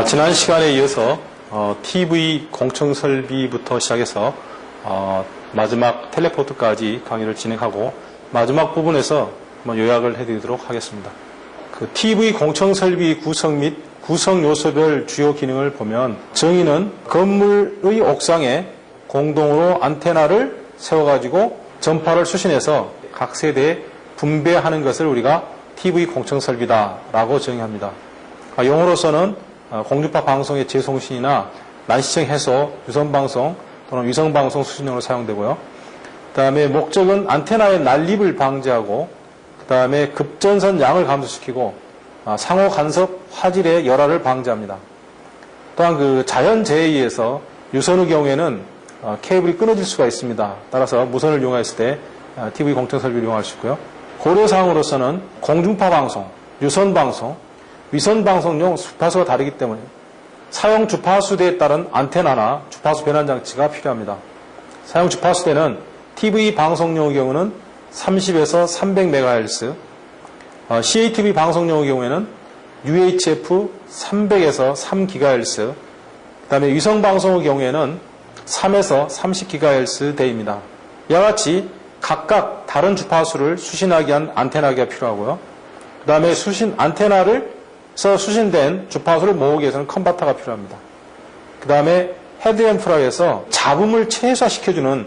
지난 시간에 이어서 TV 공청 설비부터 시작해서 마지막 텔레포트까지 강의를 진행하고 마지막 부분에서 요약을 해드리도록 하겠습니다. 그 TV 공청 설비 구성 및 구성 요소별 주요 기능을 보면 정의는 건물의 옥상에 공동으로 안테나를 세워가지고 전파를 수신해서 각 세대에 분배하는 것을 우리가 TV 공청 설비다라고 정의합니다. 용어로서는 공중파 방송의 재송신이나 난시청 해소, 유선방송 또는 위성방송 수신용으로 사용되고요. 그 다음에 목적은 안테나의 난립을 방지하고 그 다음에 급전선 양을 감소시키고 상호 간섭 화질의 열화를 방지합니다. 또한 그 자연재해에 의해서 유선의 경우에는 케이블이 끊어질 수가 있습니다. 따라서 무선을 이용했을 때 TV 공청 설비를 이용할 수 있고요. 고려사항으로서는 공중파 방송, 유선방송, 위선방송용 주파수가 다르기 때문에 사용 주파수대에 따른 안테나나 주파수 변환 장치가 필요합니다. 사용 주파수대는 TV 방송용의 경우는 30에서 300MHz, CATV 방송용의 경우에는 UHF 300에서 3GHz, 그 다음에 위성방송의 경우에는 3에서 30GHz 대입니다. 이와 같이 각각 다른 주파수를 수신하기 위한 안테나기가 필요하고요. 그 다음에 안테나에서 수신된 주파수를 모으기 위해서는 컨버터가 필요합니다. 그 다음에 헤드앰프라에서 잡음을 최소화시켜주는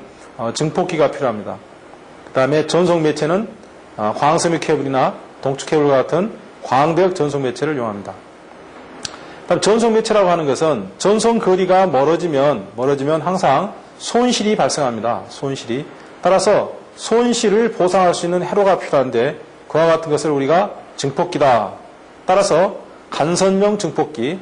증폭기가 필요합니다. 그 다음에 전송 매체는 광섬유 케이블이나 동축 케이블과 같은 광대역 전송 매체를 이용합니다. 다음 전송 매체라고 하는 것은 전송 거리가 멀어지면 항상 손실이 발생합니다. 손실이. 따라서 손실을 보상할 수 있는 회로가 필요한데 그와 같은 것을 우리가 증폭기다. 따라서 간선형 증폭기,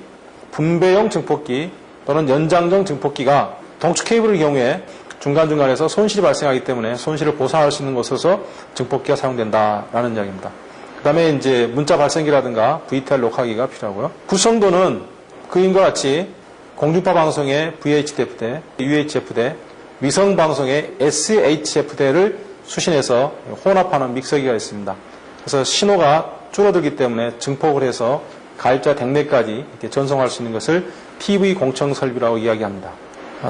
분배형 증폭기 또는 연장형 증폭기가 동축 케이블의 경우에 중간중간에서 손실이 발생하기 때문에 손실을 보상할 수 있는 곳에서 증폭기가 사용된다라는 이야기입니다. 그 다음에 이제 문자 발생기라든가 VTR 녹화기가 필요하고요. 구성도는 그림과 같이 공중파 방송의 VHF대, UHF대, 위성 방송의 SHF대를 수신해서 혼합하는 믹서기가 있습니다. 그래서 신호가 줄어들기 때문에 증폭을 해서 가입자 댁내까지 이렇게 전송할 수 있는 것을 TV 공청 설비라고 이야기합니다.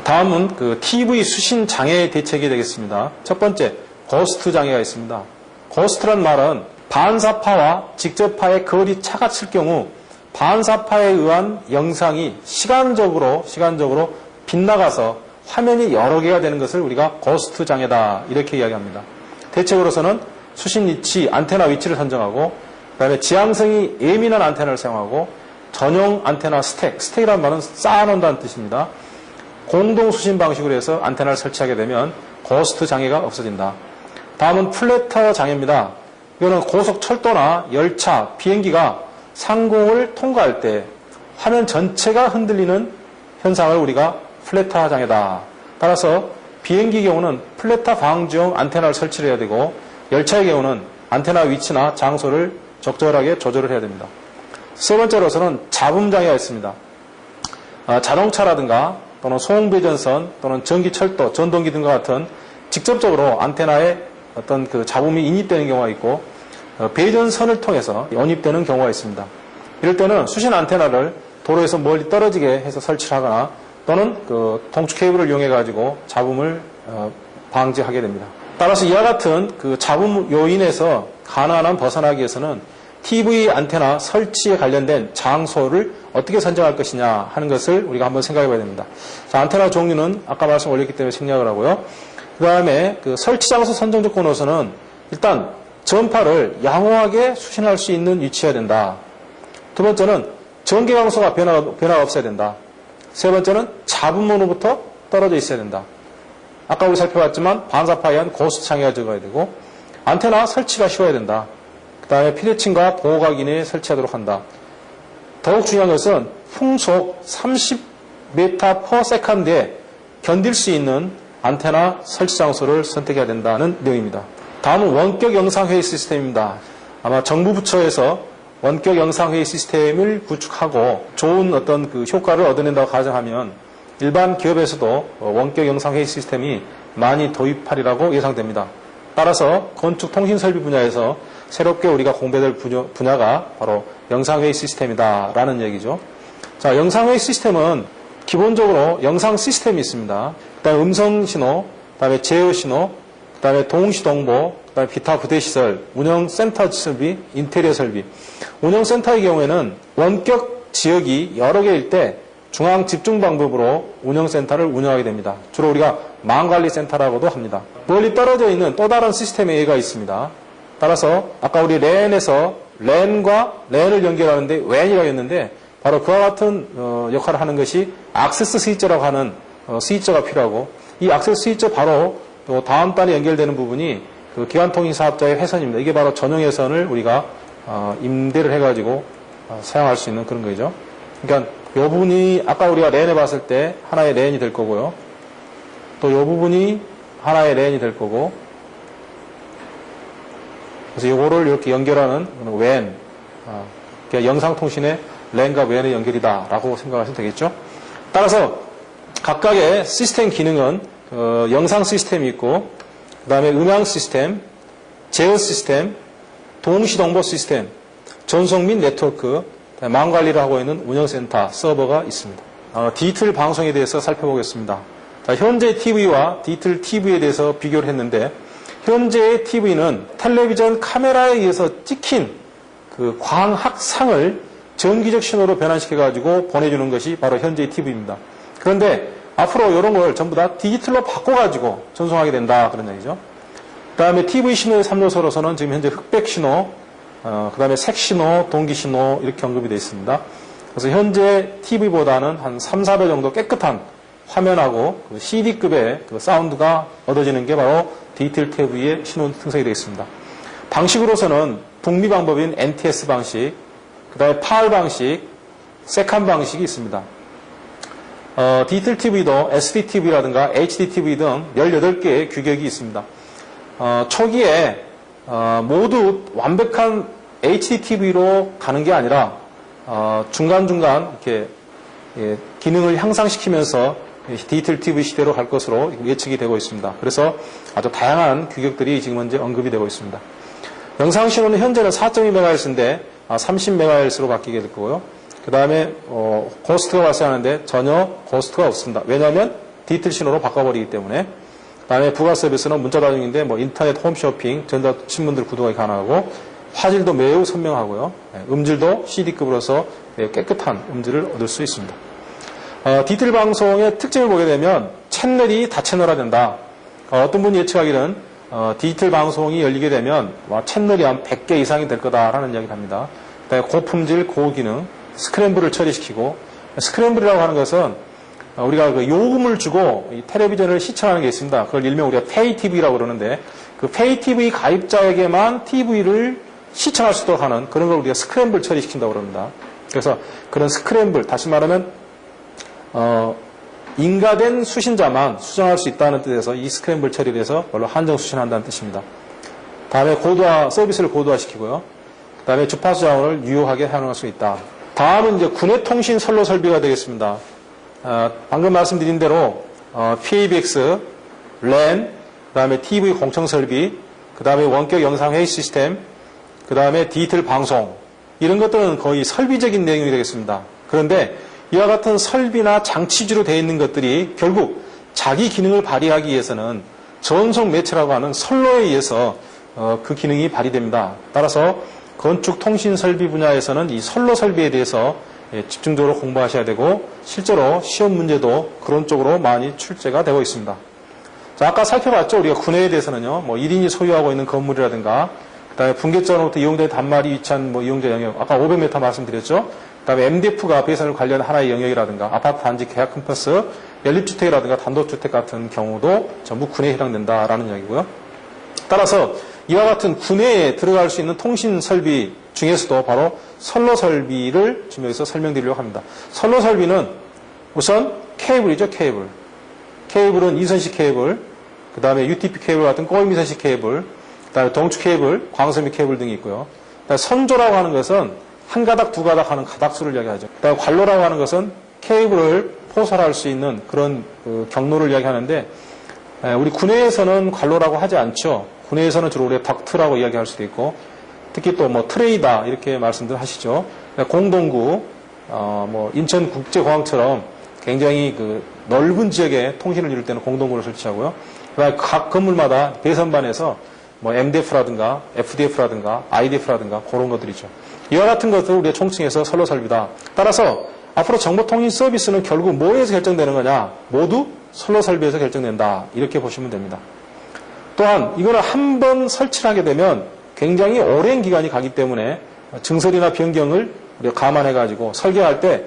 다음은 그 TV 수신 장애 대책이 되겠습니다. 첫 번째, 고스트 장애가 있습니다. 고스트란 말은 반사파와 직접파의 거리 차가 칠 경우 반사파에 의한 영상이 시간적으로 빗나가서 화면이 여러 개가 되는 것을 우리가 고스트 장애다 이렇게 이야기합니다. 대책으로서는 수신 위치, 안테나 위치를 선정하고 그 다음에 지향성이 예민한 안테나를 사용하고 전용 안테나 스택이라는 말은 쌓아놓는다는 뜻입니다. 공동 수신 방식으로 해서 안테나를 설치하게 되면 고스트 장애가 없어진다. 다음은 플래터 장애입니다. 이거는 고속철도나 열차, 비행기가 상공을 통과할 때 화면 전체가 흔들리는 현상을 우리가 플래터 장애다. 따라서 비행기 경우는 플래터 방지용 안테나를 설치를 해야 되고 열차의 경우는 안테나 위치나 장소를 적절하게 조절을 해야 됩니다. 세 번째로서는 잡음 장애가 있습니다. 자동차라든가 또는 소음배전선 또는 전기철도, 전동기 등과 같은 직접적으로 안테나에 어떤 그 잡음이 인입되는 경우가 있고 배전선을 통해서 연입되는 경우가 있습니다. 이럴 때는 수신 안테나를 도로에서 멀리 떨어지게 해서 설치를 하거나 또는 그 동축 케이블을 이용해 가지고 잡음을 방지하게 됩니다. 따라서 이와 같은 그 잡음 요인에서 가능한 한 벗어나기 위해서는 TV 안테나 설치에 관련된 장소를 어떻게 선정할 것이냐 하는 것을 우리가 한번 생각해 봐야 됩니다. 자, 안테나 종류는 아까 말씀 올렸기 때문에 생략을 하고요. 그 다음에 그 설치 장소 선정 조건으로서는 일단 전파를 양호하게 수신할 수 있는 위치여야 된다. 두 번째는 전기 강소가 변화가 없어야 된다. 세 번째는 잡음으로부터 떨어져 있어야 된다. 아까 우리 살펴봤지만 반사파에 의한 고스트 장애가 적어야 되고 안테나 설치가 쉬워야 된다. 그 다음에 피대칭과 보호각 이내에 설치하도록 한다. 더욱 중요한 것은 풍속 30m/s에 견딜 수 있는 안테나 설치 장소를 선택해야 된다는 내용입니다. 다음은 원격 영상회의 시스템입니다. 아마 정부 부처에서 원격 영상회의 시스템을 구축하고 좋은 어떤 그 효과를 얻어낸다고 가정하면 일반 기업에서도 원격 영상회의 시스템이 많이 도입하리라고 예상됩니다. 따라서 건축 통신 설비 분야에서 새롭게 우리가 공부될 분야가 바로 영상회의 시스템이다라는 얘기죠. 자, 영상회의 시스템은 기본적으로 영상 시스템이 있습니다. 그 다음에 음성 신호, 그 다음에 제어 신호, 그 다음에 동시 동보, 그 다음에 기타 부대 시설, 운영센터 설비, 인테리어 설비. 운영센터의 경우에는 원격 지역이 여러 개일 때 중앙 집중 방법으로 운영센터를 운영하게 됩니다. 주로 우리가 망관리센터라고도 합니다. 멀리 떨어져 있는 또 다른 시스템의 예가 있습니다. 따라서 아까 우리 랜에서 랜과 랜을 연결하는데 WAN이라고 했는데 바로 그와 같은 역할을 하는 것이 액세스 스위처라고 하는 스위처가 필요하고 이 액세스 스위처 바로 또 다음 단에 연결되는 부분이 그 기관통신사업자의 회선입니다. 이게 바로 전용 회선을 우리가 임대를 해가지고 사용할 수 있는 그런 거죠. 그러니까 이 부분이 아까 우리가 랜에 봤을 때 하나의 랜이 될 거고요. 또 이 부분이 하나의 랜이 될 거고 그래서 이거를 이렇게 연결하는 WAN 그러니까 영상통신의 랜과 WAN의 연결이다 라고 생각하시면 되겠죠. 따라서 각각의 시스템 기능은 영상 시스템이 있고 그 다음에 음향 시스템, 제어 시스템, 동시동보 시스템, 전송 및 네트워크, 망관리를 하고 있는 운영센터, 서버가 있습니다. 디지털 방송에 대해서 살펴보겠습니다. 자, 현재 TV와 디지털 TV에 대해서 비교를 했는데 현재의 TV는 텔레비전 카메라에 의해서 찍힌 그 광학상을 전기적 신호로 변환시켜가지고 보내주는 것이 바로 현재의 TV입니다. 그런데 앞으로 이런 걸 전부 다 디지털로 바꿔가지고 전송하게 된다 그런 얘기죠. 그 다음에 TV 신호의 3요소로서는 지금 현재 흑백 신호, 그 다음에 색 신호, 동기 신호 이렇게 언급이 되어 있습니다. 그래서 현재 TV보다는 한 3, 4배 정도 깨끗한 화면하고 그 CD급의 그 사운드가 얻어지는 게 바로 디지털 TV의 신호 특성이 되겠습니다. 방식으로서는 북미 방법인 NTS 방식, 그 다음에 PAL 방식, 세칸 방식이 있습니다. 디지털 TV도 SDTV라든가 HDTV 등 18개의 규격이 있습니다. 초기에 모두 완벽한 HDTV로 가는 게 아니라 중간중간 이렇게 기능을 향상시키면서 디지털 TV 시대로 갈 것으로 예측이 되고 있습니다. 그래서 아주 다양한 규격들이 지금 현재 언급이 되고 있습니다. 영상 신호는 현재는 4.2MHz인데 30MHz로 바뀌게 될 거고요. 그 다음에 고스트가 발생하는데 전혀 고스트가 없습니다. 왜냐하면 디지털 신호로 바꿔버리기 때문에. 그 다음에 부가 서비스는 문자 다중인데 인터넷 홈쇼핑, 전자신문들 구독이 가능하고 화질도 매우 선명하고요. 음질도 CD급으로서 깨끗한 음질을 얻을 수 있습니다. 디지털 방송의 특징을 보게 되면 채널이 다채널화된다. 어떤 분이 예측하기는 디지털 방송이 열리게 되면 채널이 한 100개 이상이 될 거다라는 이야기를 합니다. 그다음에 고품질, 고기능, 스크램블을 처리시키고 스크램블이라고 하는 것은 우리가 그 요금을 주고 이 텔레비전을 시청하는 게 있습니다. 그걸 일명 우리가 페이 TV라고 그러는데 그 페이 TV 가입자에게만 TV를 시청할 수 있도록 하는 그런 걸 우리가 스크램블 처리시킨다고 그럽니다. 그래서 그런 스크램블, 다시 말하면 인가된 수신자만 수정할 수 있다는 뜻에서 이 스크램블 처리를 해서 원래 한정 수신한다는 뜻입니다. 다음에 서비스를 고도화시키고요. 그 다음에 주파수 자원을 유효하게 사용할 수 있다. 다음은 이제 군의 통신 선로 설비가 되겠습니다. 방금 말씀드린 대로 PABX, LAN, 그 다음에 TV 공청 설비, 그 다음에 원격 영상 회의 시스템, 그 다음에 디지털 방송 이런 것들은 거의 설비적인 내용이 되겠습니다. 그런데 이와 같은 설비나 장치주로 되어 있는 것들이 결국 자기 기능을 발휘하기 위해서는 전송 매체라고 하는 선로에 의해서 그 기능이 발휘됩니다. 따라서 건축 통신 설비 분야에서는 이 선로 설비에 대해서 집중적으로 공부하셔야 되고 실제로 시험 문제도 그런 쪽으로 많이 출제가 되고 있습니다. 자, 아까 살펴봤죠. 우리가 군해에 대해서는요. 1인이 소유하고 있는 건물이라든가 그다음에 분계점으로부터 이용된 단말이 위치한 이용자 영역 아까 500m 말씀드렸죠. 그다음에 MDF가 배선을 관련 하나의 영역이라든가 아파트 단지 계약 캠퍼스, 연립주택이라든가 단독주택 같은 경우도 전부 군해에 해당된다라는 이야기고요. 따라서 이와 같은 군해에 들어갈 수 있는 통신 설비 중에서도 바로 선로 설비를 지금 여기서 설명드리려고 합니다. 선로 설비는 우선 케이블이죠, 케이블. 케이블은 이선식 케이블, 그 다음에 UTP 케이블 같은 꼬임이선식 케이블, 그 다음에 동축 케이블, 광섬유 케이블 등이 있고요. 그다음에 선조라고 하는 것은 한 가닥, 두 가닥 하는 가닥수를 이야기하죠. 그 다음에 관로라고 하는 것은 케이블을 포설할 수 있는 그런 경로를 이야기하는데 우리 군해에서는 관로라고 하지 않죠. 군해에서는 주로 우리가 덕트라고 이야기할 수도 있고 특히 또 트레이다 이렇게 말씀들 하시죠. 공동구, 인천국제공항처럼 굉장히 그 넓은 지역에 통신을 이룰 때는 공동구를 설치하고요. 그다음에 각 건물마다 배선반에서 MDF라든가 FDF라든가 IDF라든가 그런 것들이죠. 이와 같은 것들을 우리가 총칭해서 선로 설비다. 따라서 앞으로 정보통신 서비스는 결국 뭐에서 결정되는 거냐? 모두 선로 설비에서 결정된다. 이렇게 보시면 됩니다. 또한 이거는 한 번 설치를 하게 되면 굉장히 오랜 기간이 가기 때문에 증설이나 변경을 우리가 감안해가지고 설계할 때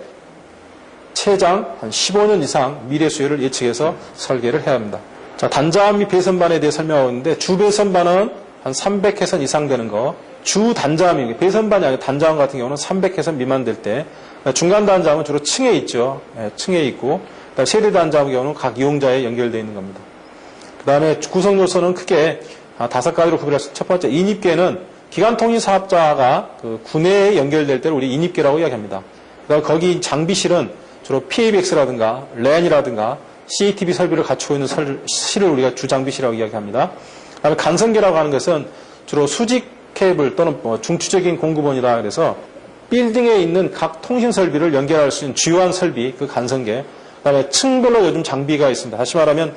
최장 한 15년 이상 미래 수요를 예측해서 설계를 해야 합니다. 자, 단자암 및 배선반에 대해 설명하고 있는데 주배선반은 한 300회선 이상 되는 거, 주 단자암이 배선반이 아니라 단자암 같은 경우는 300회선 미만 될 때, 중간 단자암은 주로 층에 있죠. 층에 있고, 세대 단자암 경우는 각 이용자에 연결되어 있는 겁니다. 그 다음에 구성 요소는 크게 5가지로 구별할 수 있습니다. 첫 번째, 인입계는 기간통신 사업자가 그 구내에 연결될 때를 우리 인입계라고 이야기합니다. 그다음에 거기 장비실은 주로 PABX라든가 랜이라든가 CATV 설비를 갖추고 있는 실을 우리가 주장비실이라고 이야기합니다. 그다음에 간선계라고 하는 것은 주로 수직 케이블 또는 중추적인 공급원이다. 그래서 빌딩에 있는 각 통신 설비를 연결할 수 있는 주요한 설비, 그 간선계. 그다음에 층별로 요즘 장비가 있습니다. 다시 말하면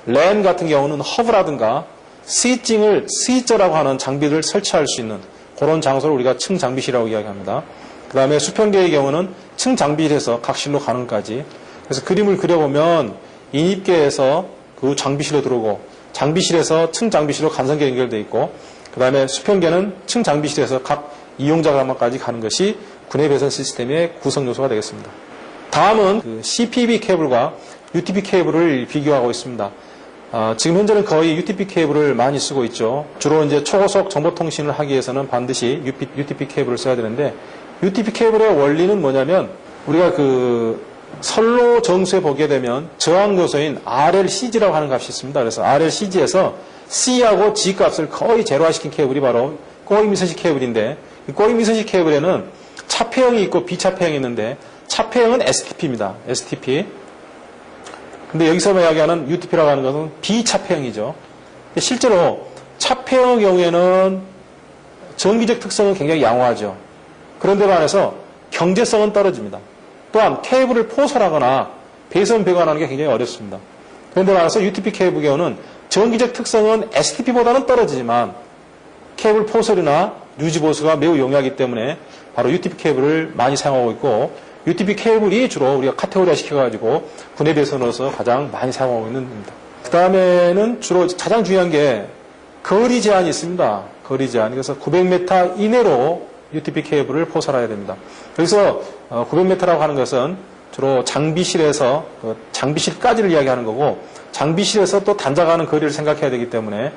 랜 같은 경우는 허브라든가 C증을 C자라고 하는 장비를 설치할 수 있는 그런 장소를 우리가 층 장비실이라고 이야기합니다. 그 다음에 수평계의 경우는 층 장비실에서 각 실로 가는까지. 그래서 그림을 그려보면 인입계에서 그 장비실로 들어오고 장비실에서 층 장비실로 간선계 연결되어 있고 그 다음에 수평계는 층 장비실에서 각 이용자가까지 가는 것이 군내 배선 시스템의 구성 요소가 되겠습니다. 다음은 그 CPB 케이블과 UTP 케이블을 비교하고 있습니다. 지금 현재는 거의 UTP 케이블을 많이 쓰고 있죠. 주로 이제 초고속 정보통신을 하기 위해서는 반드시 UTP 케이블을 써야 되는데 UTP 케이블의 원리는 뭐냐면 우리가 그 선로 정수에 보게 되면 저항 요소인 RLCG라고 하는 값이 있습니다. 그래서 RLCG에서 C하고 G 값을 거의 제로화시킨 케이블이 바로 꼬리 미선식 케이블인데 이 꼬리 미선식 케이블에는 차폐형이 있고 비차폐형이 있는데 차폐형은 STP입니다. STP. 근데 여기서 이야기하는 UTP라고 하는 것은 비차폐형이죠. 실제로 차폐형의 경우에는 전기적 특성은 굉장히 양호하죠. 그런데 반해서 경제성은 떨어집니다. 또한 케이블을 포설하거나 배선 배관하는 게 굉장히 어렵습니다. 그런데 반해서 UTP 케이블 경우는 전기적 특성은 STP보다는 떨어지지만 케이블 포설이나 유지 보수가 매우 용이하기 때문에 바로 UTP 케이블을 많이 사용하고 있고 UTP 케이블이 주로 우리가 카테고리화 시켜가지고 군내 배선으로서 가장 많이 사용하고 있는 겁니다. 그 다음에는 주로 가장 중요한 게 거리 제한이 있습니다. 거리 제한. 그래서 900m 이내로 UTP 케이블을 포설해야 됩니다. 여기서 900m라고 하는 것은 주로 장비실에서 장비실까지를 이야기하는 거고 장비실에서 또 단자가는 거리를 생각해야 되기 때문에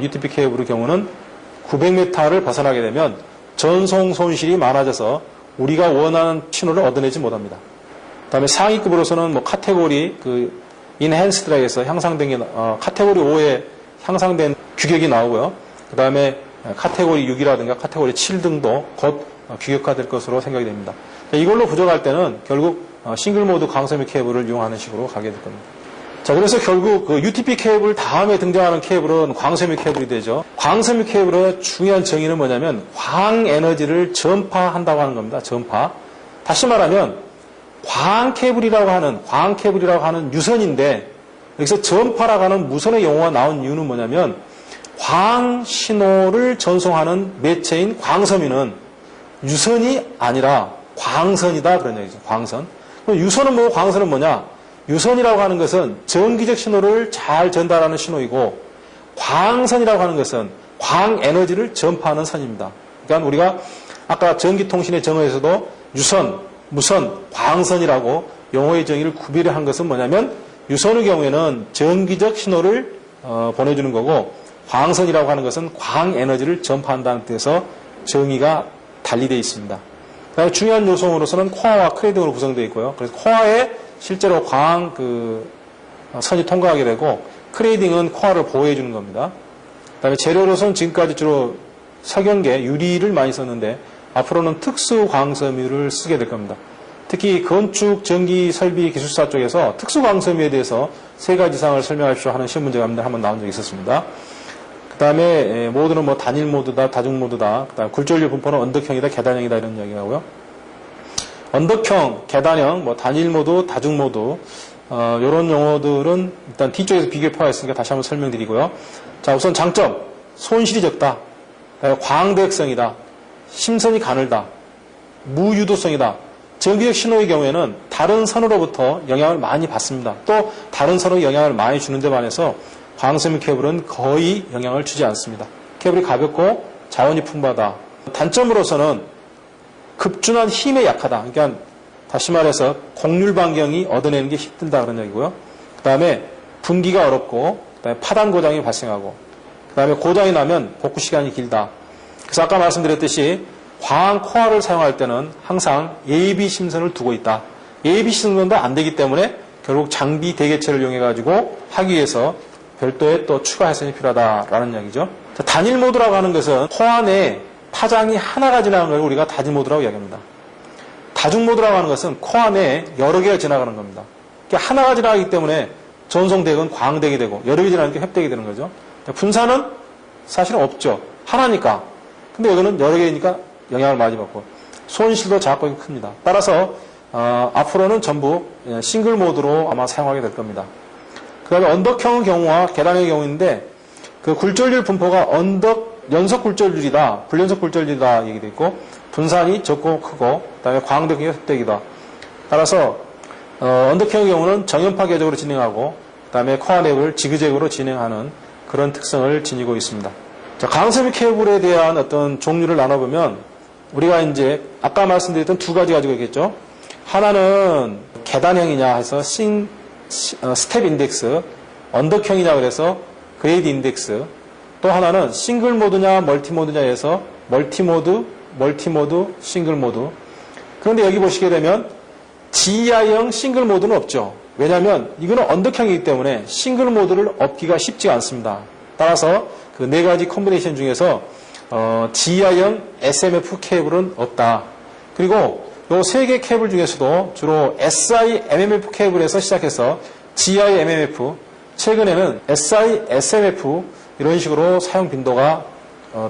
UTP 케이블의 경우는 900m를 벗어나게 되면 전송 손실이 많아져서 우리가 원하는 신호를 얻어내지 못합니다. 그 다음에 상위급으로서는 카테고리, 인핸스드라고 해서 향상된 게, 카테고리 5에 향상된 규격이 나오고요. 그 다음에 카테고리 6이라든가 카테고리 7 등도 곧 규격화될 것으로 생각이 됩니다. 이걸로 부족할 때는 결국 싱글모드 광섬유 케이블을 이용하는 식으로 가게 될 겁니다. 자, 그래서 결국 UTP 케이블 다음에 등장하는 케이블은 광섬유 케이블이 되죠. 광섬유 케이블의 중요한 정의는 뭐냐면 광에너지를 전파한다고 하는 겁니다. 전파. 다시 말하면 광 케이블이라고 하는 유선인데 여기서 전파라고 하는 무선의 용어가 나온 이유는 뭐냐면 광 신호를 전송하는 매체인 광섬유는 유선이 아니라 광선이다 그런 얘기죠. 광선. 그럼 유선은 뭐고 광선은 뭐냐? 유선이라고 하는 것은 전기적 신호를 잘 전달하는 신호이고 광선이라고 하는 것은 광에너지를 전파하는 선입니다. 그러니까 우리가 아까 전기통신의 정의에서도 유선, 무선, 광선이라고 용어의 정의를 구별한 것은 뭐냐면 유선의 경우에는 전기적 신호를 보내주는 거고 광선이라고 하는 것은 광에너지를 전파한다는 뜻에서 정의가 달리되어 있습니다. 그다음에 중요한 요소로서는 코어와 크레이딩으로 구성되어 있고요. 그래서 코어에 실제로 광 선이 통과하게 되고 크레이딩은 코어를 보호해 주는 겁니다. 그다음에 재료로서는 지금까지 주로 석영계, 유리를 많이 썼는데 앞으로는 특수 광섬유를 쓰게 될 겁니다. 특히 건축, 전기, 설비, 기술사 쪽에서 특수 광섬유에 대해서 3가지 이상을 설명하십시오 하는 시험 문제가 한번 나온 적이 있었습니다. 그 다음에 모드는 단일 모드다, 다중 모드다. 그 다음에 굴절률 분포는 언덕형이다, 계단형이다 이런 이야기하고요. 언덕형, 계단형, 뭐 단일 모드, 다중 모드 이런 용어들은 일단 뒤쪽에서 비교에 포함했으니까 다시 한번 설명드리고요. 자, 우선 장점, 손실이 적다, 광대역성이다, 심선이 가늘다, 무유도성이다. 전기적 신호의 경우에는 다른 선으로부터 영향을 많이 받습니다. 또 다른 선으로 영향을 많이 주는 데 반해서 광섬유 케이블은 거의 영향을 주지 않습니다. 케이블이 가볍고 자원이 풍부하다. 단점으로서는 급준한 힘에 약하다. 그러니까 다시 말해서 곡률 반경이 얻어내는 게 힘들다 그런 얘기고요. 그 다음에 분기가 어렵고, 그 다음에 파단 고장이 발생하고, 그 다음에 고장이 나면 복구 시간이 길다. 그래서 아까 말씀드렸듯이 광 코어를 사용할 때는 항상 AB 심선을 두고 있다. AB 심선도 안 되기 때문에 결국 장비 대개체를 이용해가지고 하기 위해서 별도의 또 추가 해선이 필요하다라는 이야기죠. 자, 단일 모드라고 하는 것은 코어 안에 파장이 하나가 지나가는 걸 우리가 단일 모드라고 이야기합니다. 다중 모드라고 하는 것은 코어 안에 여러 개가 지나가는 겁니다. 그러니까 하나가 지나가기 때문에 전송덱은 광덱이 되고 여러 개 지나가니까 협덱이 되는 거죠. 분산은 사실은 없죠. 하나니까. 근데 여기는 여러 개니까 영향을 많이 받고 손실도 작고 큽니다. 따라서 앞으로는 전부 싱글 모드로 아마 사용하게 될 겁니다. 그 다음에 언덕형의 경우와 계단의 경우인데 그 굴절률 분포가 연속 굴절률이다, 불연속 굴절률이다 얘기도 있고 분산이 적고 크고 그 다음에 광대역이 협대이다. 따라서 언덕형의 경우는 정연파 궤적으로 진행하고 그 다음에 코어 랩을 지그재그로 진행하는 그런 특성을 지니고 있습니다. 자, 광섬유 케이블에 대한 어떤 종류를 나눠보면 우리가 이제 아까 말씀드렸던 두 가지 가지고 있겠죠. 하나는 계단형이냐 해서 스텝 인덱스, 언덕형이냐 그래서 그레이드 인덱스, 또 하나는 싱글 모드냐 멀티 모드냐 해서 멀티모드, 싱글 모드. 그런데 여기 보시게 되면 GI형 싱글 모드는 없죠. 왜냐하면 이거는 언덕형이기 때문에 싱글 모드를 얻기가 쉽지가 않습니다. 따라서 그 네 가지 콤비네이션 중에서 GI형 SMF 케이블은 없다. 그리고 이 세 개 케이블 중에서도 주로 SI MMF 케이블에서 시작해서 GI MMF, 최근에는 SI SMF 이런 식으로 사용 빈도가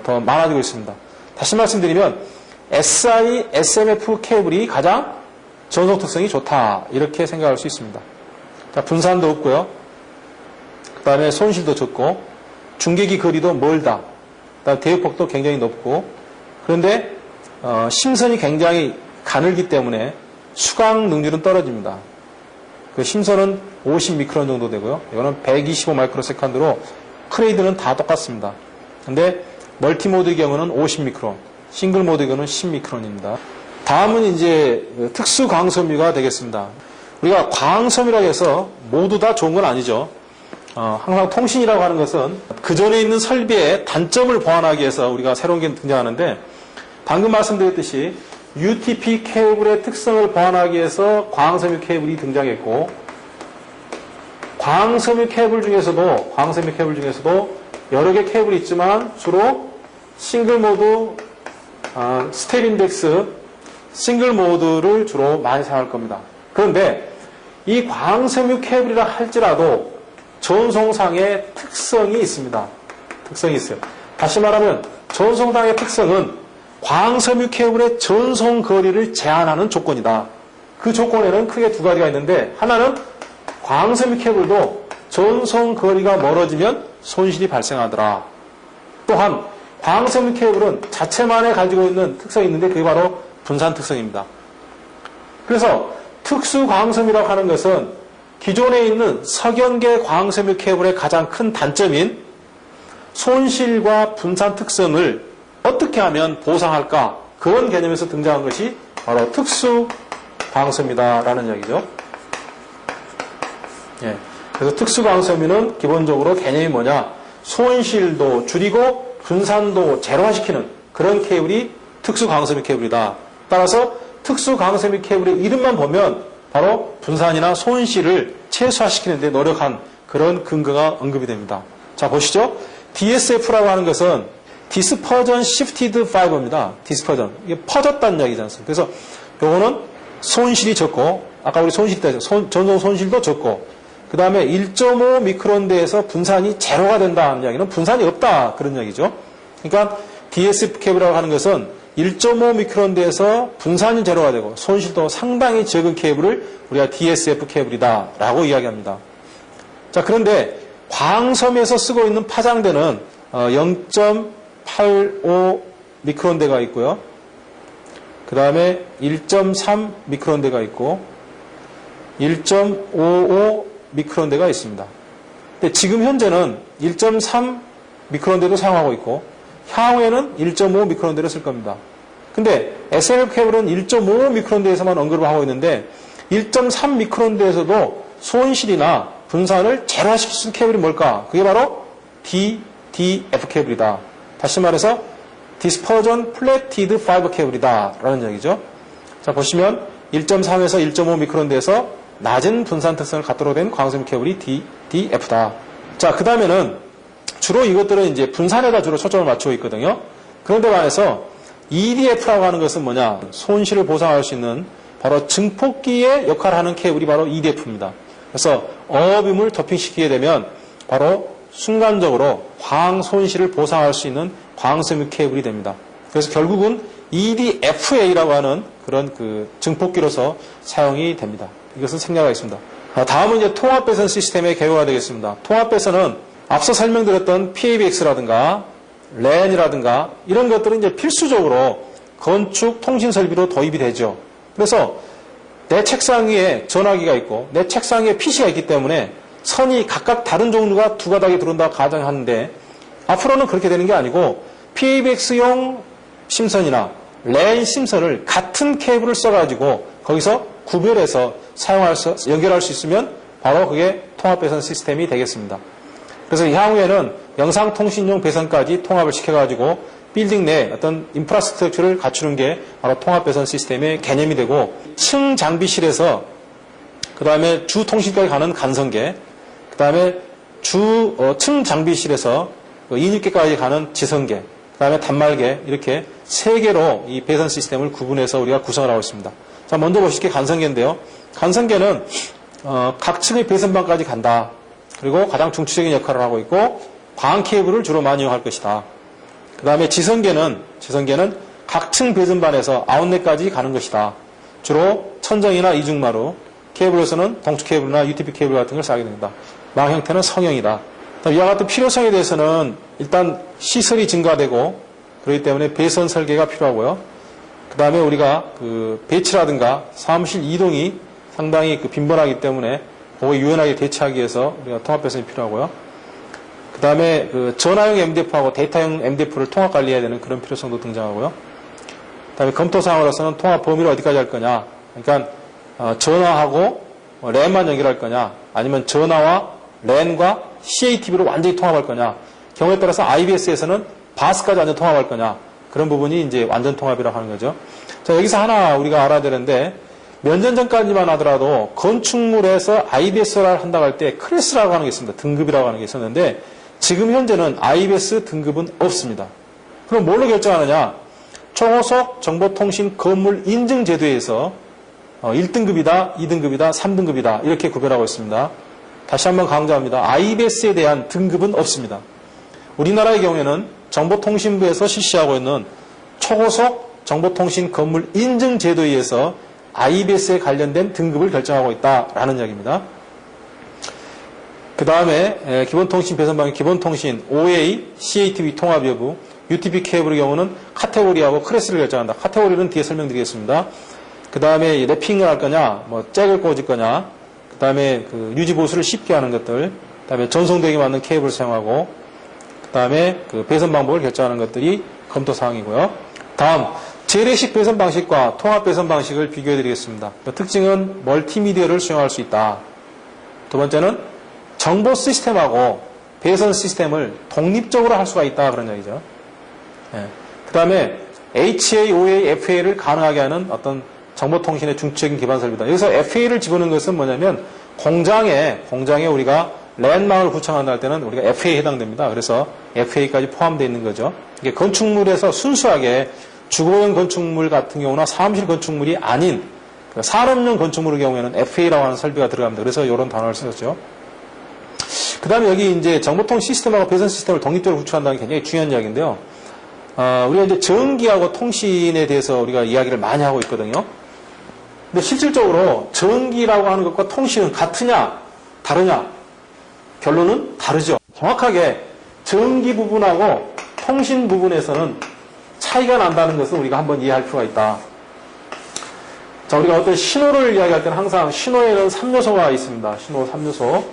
더 많아지고 있습니다. 다시 말씀드리면 SI SMF 케이블이 가장 전송 특성이 좋다 이렇게 생각할 수 있습니다. 자, 분산도 없고요. 그 다음에 손실도 적고 중계기 거리도 멀다. 그다음 대역폭도 굉장히 높고 그런데 심선이 굉장히 가늘기 때문에 수강 능률은 떨어집니다. 그 심선은 50 미크론 정도 되고요. 이거는 125 마이크로 세컨드로 크레이드는 다 똑같습니다. 근데 멀티 모드의 경우는 50 미크론, 싱글 모드의 경우는 10 미크론입니다. 다음은 이제 특수 광섬유가 되겠습니다. 우리가 광섬유라고 해서 모두 다 좋은 건 아니죠. 항상 통신이라고 하는 것은 그 전에 있는 설비의 단점을 보완하기 위해서 우리가 새로운 게 등장하는데 방금 말씀드렸듯이 UTP 케이블의 특성을 보완하기 위해서 광섬유 케이블이 등장했고 광섬유 케이블 중에서도 여러 개 케이블이 있지만 주로 싱글 모드, 스텝 인덱스, 싱글 모드를 주로 많이 사용할 겁니다. 그런데 이 광섬유 케이블이라 할지라도 전송상의 특성이 있습니다. 특성이 있어요. 다시 말하면 전송상의 특성은 광섬유 케이블의 전송 거리를 제한하는 조건이다. 그 조건에는 크게 두 가지가 있는데 하나는 광섬유 케이블도 전송 거리가 멀어지면 손실이 발생하더라. 또한 광섬유 케이블은 자체만에 가지고 있는 특성이 있는데 그게 바로 분산 특성입니다. 그래서 특수 광섬유라고 하는 것은 기존에 있는 석연계 광섬유 케이블의 가장 큰 단점인 손실과 분산 특성을 어떻게 하면 보상할까? 그런 개념에서 등장한 것이 바로 특수 광섬유다라는 이야기죠. 예. 그래서 특수 광섬유는 기본적으로 개념이 뭐냐? 손실도 줄이고 분산도 제로화시키는 그런 케이블이 특수 광섬유 케이블이다. 따라서 특수 광섬유 케이블의 이름만 보면 바로 분산이나 손실을 최소화시키는 데 노력한 그런 근거가 언급이 됩니다. 자, 보시죠. DSF라고 하는 것은 Dispersion Shifted Fiber입니다. Dispersion. 이게 퍼졌다는 이야기지 않습니까? 그래서 요거는 손실이 적고, 아까 우리 손실이 따졌죠. 전송 손실도 적고, 그 다음에 1.5 미크론대에서 분산이 제로가 된다는 이야기는 분산이 없다. 그런 이야기죠. 그러니까 DSF 케이블이라고 하는 것은 1.5 미크론대에서 분산이 제로가 되고 손실도 상당히 적은 케이블을 우리가 DSF 케이블이다 라고 이야기합니다. 자, 그런데 광섬에서 쓰고 있는 파장대는 0.85 미크론대가 있고요. 그 다음에 1.3 미크론대가 있고 1.55 미크론대가 있습니다. 근데 지금 현재는 1.3 미크론대도 사용하고 있고 향후에는 1.5 미크론대를 쓸 겁니다. 근데 SLF 케이블은 1.5 미크론대에서만 언급을 하고 있는데 1.3 미크론대에서도 손실이나 분산을 제로화시킬 수 있는 케이블이 뭘까? 그게 바로 DDF 케이블이다. 다시 말해서 Dispersion Flatted Fiber 케이블이다 라는 얘기죠. 자, 보시면 1.3에서 1.5 미크론대에서 낮은 분산 특성을 갖도록 된 광섬 케이블이 DDF다. 자, 그 다음에는 주로 이것들은 이제 분산에다 주로 초점을 맞추고 있거든요. 그런데 반해서 EDF라고 하는 것은 뭐냐? 손실을 보상할 수 있는 바로 증폭기의 역할을 하는 케이블이 바로 EDF입니다. 그래서 어빔을 도핑시키게 되면 바로 순간적으로 광 손실을 보상할 수 있는 광섬유 케이블이 됩니다. 그래서 결국은 EDFA라고 하는 그런 그 증폭기로서 사용이 됩니다. 이것은 생략하고 있습니다. 다음은 이제 통합 배선 시스템의 개요가 되겠습니다. 통합 배선은 앞서 설명드렸던 PABX라든가 LAN이라든가 이런 것들은 이제 필수적으로 건축 통신 설비로 도입이 되죠. 그래서 내 책상 위에 전화기가 있고 내 책상 위에 PC가 있기 때문에 선이 각각 다른 종류가 두 가닥이 들어온다고 가정하는데 앞으로는 그렇게 되는 게 아니고 PABX용 심선이나 LAN 심선을 같은 케이블을 써가지고 거기서 구별해서 연결할 수 있으면 바로 그게 통합 배선 시스템이 되겠습니다. 그래서 향후에는 영상통신용 배선까지 통합을 시켜가지고 빌딩 내 어떤 인프라스트럭처를 갖추는 게 바로 통합 배선 시스템의 개념이 되고 층 장비실에서 그 다음에 주 통신까지 가는 간선계 그 다음에 층 장비실에서 인입계까지 가는 지선계 그 다음에 단말계 이렇게 세 개로 이 배선 시스템을 구분해서 우리가 구성을 하고 있습니다. 자, 먼저 보실게 간선계인데요. 간선계는 각 층의 배선방까지 간다. 그리고 가장 중추적인 역할을 하고 있고 광 케이블을 주로 많이 이용할 것이다. 그 다음에 지선계는 각 층 배선반에서 아웃렛까지 가는 것이다. 주로 천정이나 이중마루, 케이블에서는 동축 케이블이나 UTP 케이블 같은 걸 쓰게 됩니다. 망 형태는 성형이다. 이와 같은 필요성에 대해서는 일단 시설이 증가되고 그렇기 때문에 배선 설계가 필요하고요. 그 다음에 우리가 그 배치라든가 사무실 이동이 상당히 빈번하기 때문에 그거에 유연하게 대처하기 위해서 우리가 통합 배선이 필요하고요. 그 다음에 그 전화용 MDF하고 데이터용 MDF를 통합 관리해야 되는 그런 필요성도 등장하고요. 그 다음에 검토 사항으로서는 통합 범위를 어디까지 할 거냐. 그러니까 전화하고 랜만 연결할 거냐. 아니면 전화와 랜과 CATV로 완전히 통합할 거냐. 경우에 따라서 IBS에서는 바스까지 완전 통합할 거냐. 그런 부분이 이제 완전 통합이라고 하는 거죠. 자, 여기서 하나 우리가 알아야 되는데 몇 년 전까지만 하더라도 건축물에서 IBS를 한다고 할 때 클래스라고 하는 게 있습니다. 등급이라고 하는 게 있었는데 지금 현재는 IBS 등급은 없습니다. 그럼 뭘로 결정하느냐? 초고속 정보통신 건물 인증 제도에서 1등급이다, 2등급이다, 3등급이다 이렇게 구별하고 있습니다. 다시 한번 강조합니다. IBS에 대한 등급은 없습니다. 우리나라의 경우에는 정보통신부에서 실시하고 있는 초고속 정보통신 건물 인증 제도에 의해서 IBS에 관련된 등급을 결정하고 있다라는 이야기입니다. 그 다음에 기본통신 배선방의 기본통신 OA, CATV 통합 여부, UTP 케이블의 경우는 카테고리하고 클래스를 결정한다. 카테고리는 뒤에 설명드리겠습니다. 그 다음에 랩핑을 할 거냐, 잭을 꽂을 거냐, 그 다음에 유지 보수를 쉽게 하는 것들, 그 다음에 전송되게 맞는 케이블을 사용하고, 그 다음에 배선 방법을 결정하는 것들이 검토 사항이고요. 다음 재래식 배선 방식과 통합 배선 방식을 비교해 드리겠습니다. 특징은 멀티미디어를 수용할 수 있다. 두 번째는 정보 시스템하고 배선 시스템을 독립적으로 할 수가 있다 그런 얘기죠. 그 다음에 HA, OA, FA를 가능하게 하는 어떤 정보통신의 중추적인 기반 설비다. 여기서 FA를 집어넣은 것은 뭐냐면 공장에 우리가 랜망을 구축한다 할 때는 우리가 FA에 해당됩니다. 그래서 FA까지 포함되어 있는 거죠. 이게 건축물에서 순수하게 주거용 건축물 같은 경우나 사무실 건축물이 아닌 산업용 건축물의 경우에는 FA라고 하는 설비가 들어갑니다. 그래서 이런 단어를 썼죠. 그 다음에 여기 이제 정보통 시스템하고 배선 시스템을 독립적으로 구축한다는 게 굉장히 중요한 이야기인데요. 우리가 이제 전기하고 통신에 대해서 우리가 이야기를 많이 하고 있거든요. 근데 실질적으로 전기라고 하는 것과 통신은 같으냐, 다르냐? 결론은 다르죠. 정확하게 전기 부분하고 통신 부분에서는 차이가 난다는 것을 우리가 한번 이해할 필요가 있다. 자, 우리가 어떤 신호를 이야기할 때는 항상 신호에는 3요소가 있습니다. 신호 3요소.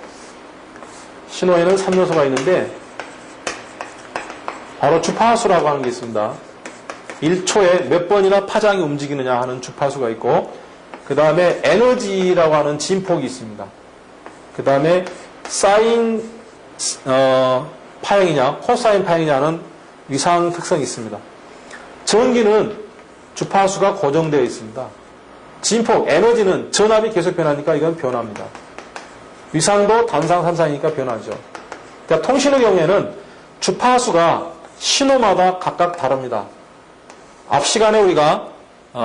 신호에는 3요소가 있는데, 바로 주파수라고 하는 게 있습니다. 1초에 몇 번이나 파장이 움직이느냐 하는 주파수가 있고, 그 다음에 에너지라고 하는 진폭이 있습니다. 그 다음에 사인 파형이냐, 코사인 파형이냐는 위상 특성이 있습니다. 전기는 주파수가 고정되어 있습니다. 진폭, 에너지는 전압이 계속 변하니까 이건 변합니다. 위상도 단상, 삼상이니까 변하죠. 그러니까 통신의 경우에는 주파수가 신호마다 각각 다릅니다. 앞 시간에 우리가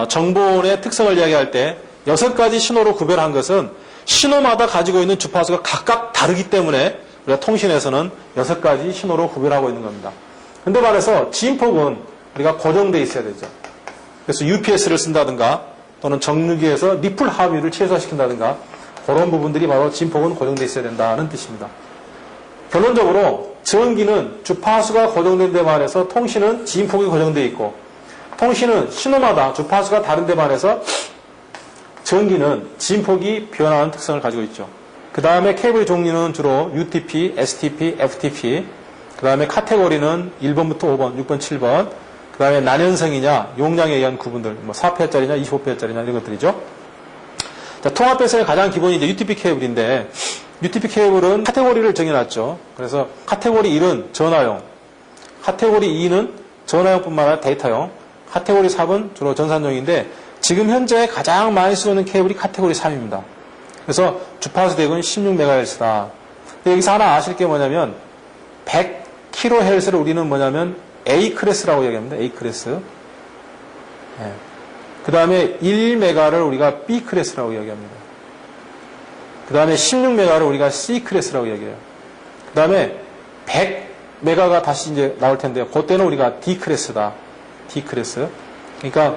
정보원의 특성을 이야기할 때 6가지 신호로 구별한 것은 신호마다 가지고 있는 주파수가 각각 다르기 때문에 우리가 통신에서는 6가지 신호로 구별하고 있는 겁니다. 근데 말해서 진폭은 우리가 고정되어 있어야 되죠. 그래서 UPS를 쓴다든가 또는 정류기에서 리플 하위를 최소화시킨다든가 그런 부분들이 바로 진폭은 고정되어 있어야 된다는 뜻입니다. 결론적으로 전기는 주파수가 고정된 데 반해서 통신은 진폭이 고정되어 있고, 통신은 신호마다 주파수가 다른 데 반해서 전기는 진폭이 변하는 특성을 가지고 있죠. 그 다음에 케이블 종류는 주로 UTP, STP, FTP, 그 다음에 카테고리는 1번부터 5번, 6번, 7번, 그 다음에 난연성이냐, 용량에 의한 구분들, 뭐 4페어짜리냐, 25페어짜리냐 이런 것들이죠. 자, 통합배선의 가장 기본이 이제 UTP 케이블인데, UTP 케이블은 카테고리를 정해놨죠. 그래서 카테고리 1은 전화용, 카테고리 2는 전화용뿐만 아니라 데이터용, 카테고리 3은 주로 전산용인데 지금 현재 가장 많이 쓰고 있는 케이블이 카테고리 3입니다. 그래서 주파수 대역은 16MHz다. 여기서 하나 아실 게 뭐냐면 100kHz를 우리는 뭐냐면 A 클래스라고 얘기합니다. A 클래스. 네. 그 다음에 1메가를 우리가 B 클래스라고 이야기합니다. 그 다음에 16메가를 우리가 C 클래스라고 얘기해요. 그 다음에 100메가가 다시 이제 나올 텐데요. 그때는 우리가 D 클래스다. D 클래스. 그러니까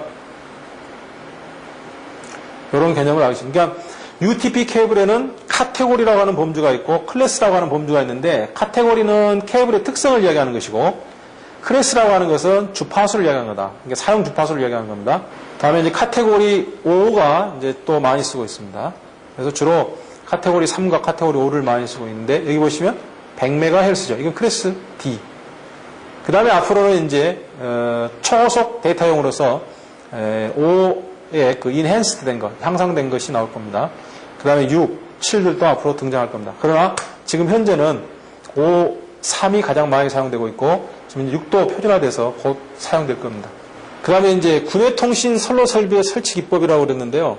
이런 개념을 알겠습니다. 그러니까 UTP 케이블에는 카테고리라고 하는 범주가 있고 클래스라고 하는 범주가 있는데, 카테고리는 케이블의 특성을 이야기하는 것이고 클래스라고 하는 것은 주파수를 이야기하는 거다. 그러니까 사용 주파수를 이야기하는 겁니다. 다음에 이제 카테고리 5가 이제 또 많이 쓰고 있습니다. 그래서 주로 카테고리 3과 카테고리 5를 많이 쓰고 있는데, 여기 보시면 100MHz죠. 이건 클래스 D. 그 다음에 앞으로는 이제 초속 데이터용으로서 5의 그 인핸스드 된 것, 향상된 것이 나올 겁니다. 그 다음에 6, 7들도 앞으로 등장할 겁니다. 그러나 지금 현재는 5, 3이 가장 많이 사용되고 있고, 지금 6도 표준화돼서 곧 사용될 겁니다. 그 다음에 이제 군외통신 선로 설비의 설치 기법이라고 그랬는데요.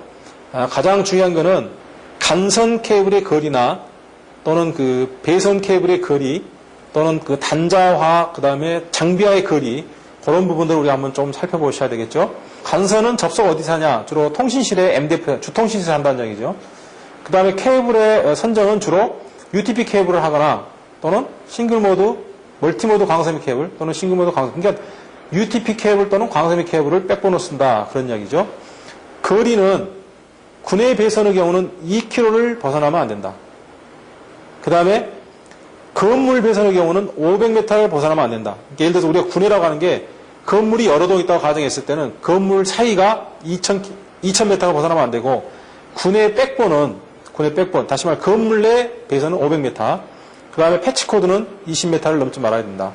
가장 중요한 거는 간선 케이블의 거리나 또는 그 배선 케이블의 거리 또는 그 단자화, 그 다음에 장비와의 거리, 그런 부분들을 우리가 한번 좀 살펴보셔야 되겠죠. 간선은 접속 어디서 하냐? 주로 통신실에 MDF, 주통신실에서 한다는 얘기죠. 그 다음에 케이블의 선정은 주로 UTP 케이블을 하거나 또는 싱글모드, 멀티모드 광섬유 케이블 또는 싱글모드 광섬유. 그러니까 UTP 케이블 또는 광섬유 케이블을 백본으로 쓴다. 그런 이야기죠. 거리는 군의 배선의 경우는 2km를 벗어나면 안 된다. 그 다음에 건물 배선의 경우는 500m를 벗어나면 안 된다. 그러니까 예를 들어서 우리가 군회라고 하는 게 건물이 여러 동 있다고 가정했을 때는 건물 사이가 2000m가 벗어나면 안 되고, 군의 백본은, 다시 말해 건물 내 배선은 500m, 그 다음에 패치 코드는 20m를 넘지 말아야 된다.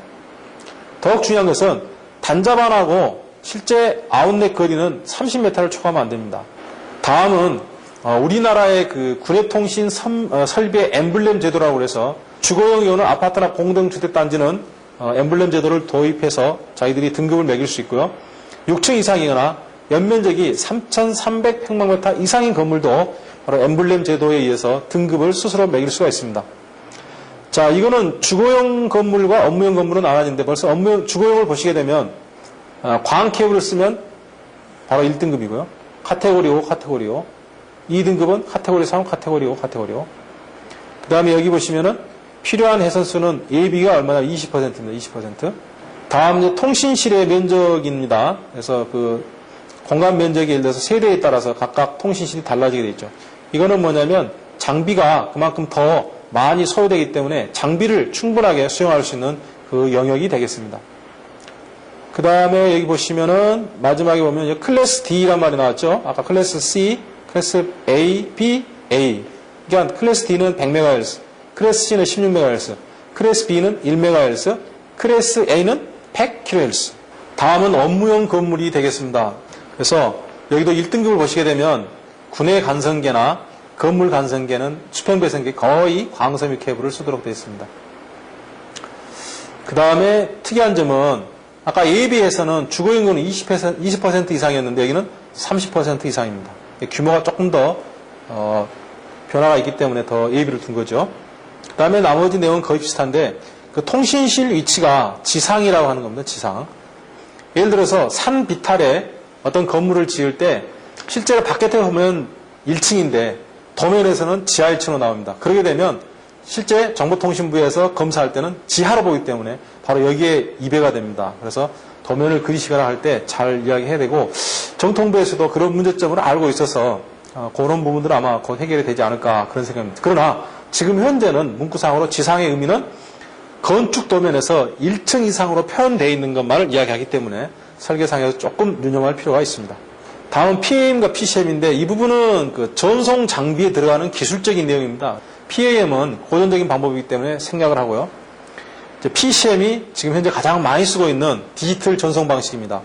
더욱 중요한 것은 단자반하고 실제 아웃렛 거리는 30m를 초과하면 안 됩니다. 다음은 우리나라의 그 군외통신 설비의 엠블렘 제도라고 해서 주거용 이용은 아파트나 공동주택단지는 엠블렘 제도를 도입해서 자기들이 등급을 매길 수 있고요. 6층 이상이거나 연면적이 3,300평방미터 이상인 건물도 바로 엠블렘 제도에 의해서 등급을 스스로 매길 수가 있습니다. 자, 이거는 주거용 건물과 업무용 건물은 나눠지는데, 벌써 주거용을 보시게 되면 광 케이블을 쓰면 바로 1등급이고요. 카테고리 5, 카테고리 5. 2등급은 카테고리 3, 카테고리 5, 카테고리 5. 그 다음에 여기 보시면은 필요한 해선수는 예비가 얼마나 20%입니다. 20%. 다음 이제 통신실의 면적입니다. 그래서 그 공간 면적이 예를 들어서 세대에 따라서 각각 통신실이 달라지게 되어 있죠. 이거는 뭐냐면 장비가 그만큼 더 많이 소요되기 때문에 장비를 충분하게 수용할 수 있는 그 영역이 되겠습니다. 그 다음에 여기 보시면은 마지막에 보면 클래스 D란 말이 나왔죠. 아까 클래스 C, 클래스 A, B, A. 그러니까 클래스 D는 100MHz, 클래스 C는 16MHz, 클래스 B는 1MHz, 클래스 A는 100kHz. 다음은 업무용 건물이 되겠습니다. 그래서 여기도 1등급을 보시게 되면 군의 간선계나 건물 간선계는 수평배선계 거의 광섬유 케이블을 쓰도록 되어 있습니다. 그 다음에 특이한 점은 아까 A에 비해서는 주거인구는 20% 이상이었는데 여기는 30% 이상입니다. 규모가 조금 더 변화가 있기 때문에 더 A비를 둔 거죠. 그 다음에 나머지 내용은 거의 비슷한데 그 통신실 위치가 지상이라고 하는 겁니다. 지상. 예를 들어서 산 비탈에 어떤 건물을 지을 때 실제로 바깥에 보면 1층인데 도면에서는 지하 1층으로 나옵니다. 그러게 되면 실제 정보통신부에서 검사할 때는 지하로 보기 때문에 바로 여기에 이배가 됩니다. 그래서 도면을 그리시거나 할 때 잘 이야기해야 되고 정통부에서도 그런 문제점을 알고 있어서 그런 부분들은 아마 곧 해결이 되지 않을까 그런 생각입니다. 그러나 지금 현재는 문구상으로 지상의 의미는 건축 도면에서 1층 이상으로 표현되어 있는 것만을 이야기하기 때문에 설계상에서 조금 유념할 필요가 있습니다. 다음은 PAM과 PCM인데 이 부분은 그 전송 장비에 들어가는 기술적인 내용입니다. PAM은 고전적인 방법이기 때문에 생략을 하고요. PCM이 지금 현재 가장 많이 쓰고 있는 디지털 전송 방식입니다.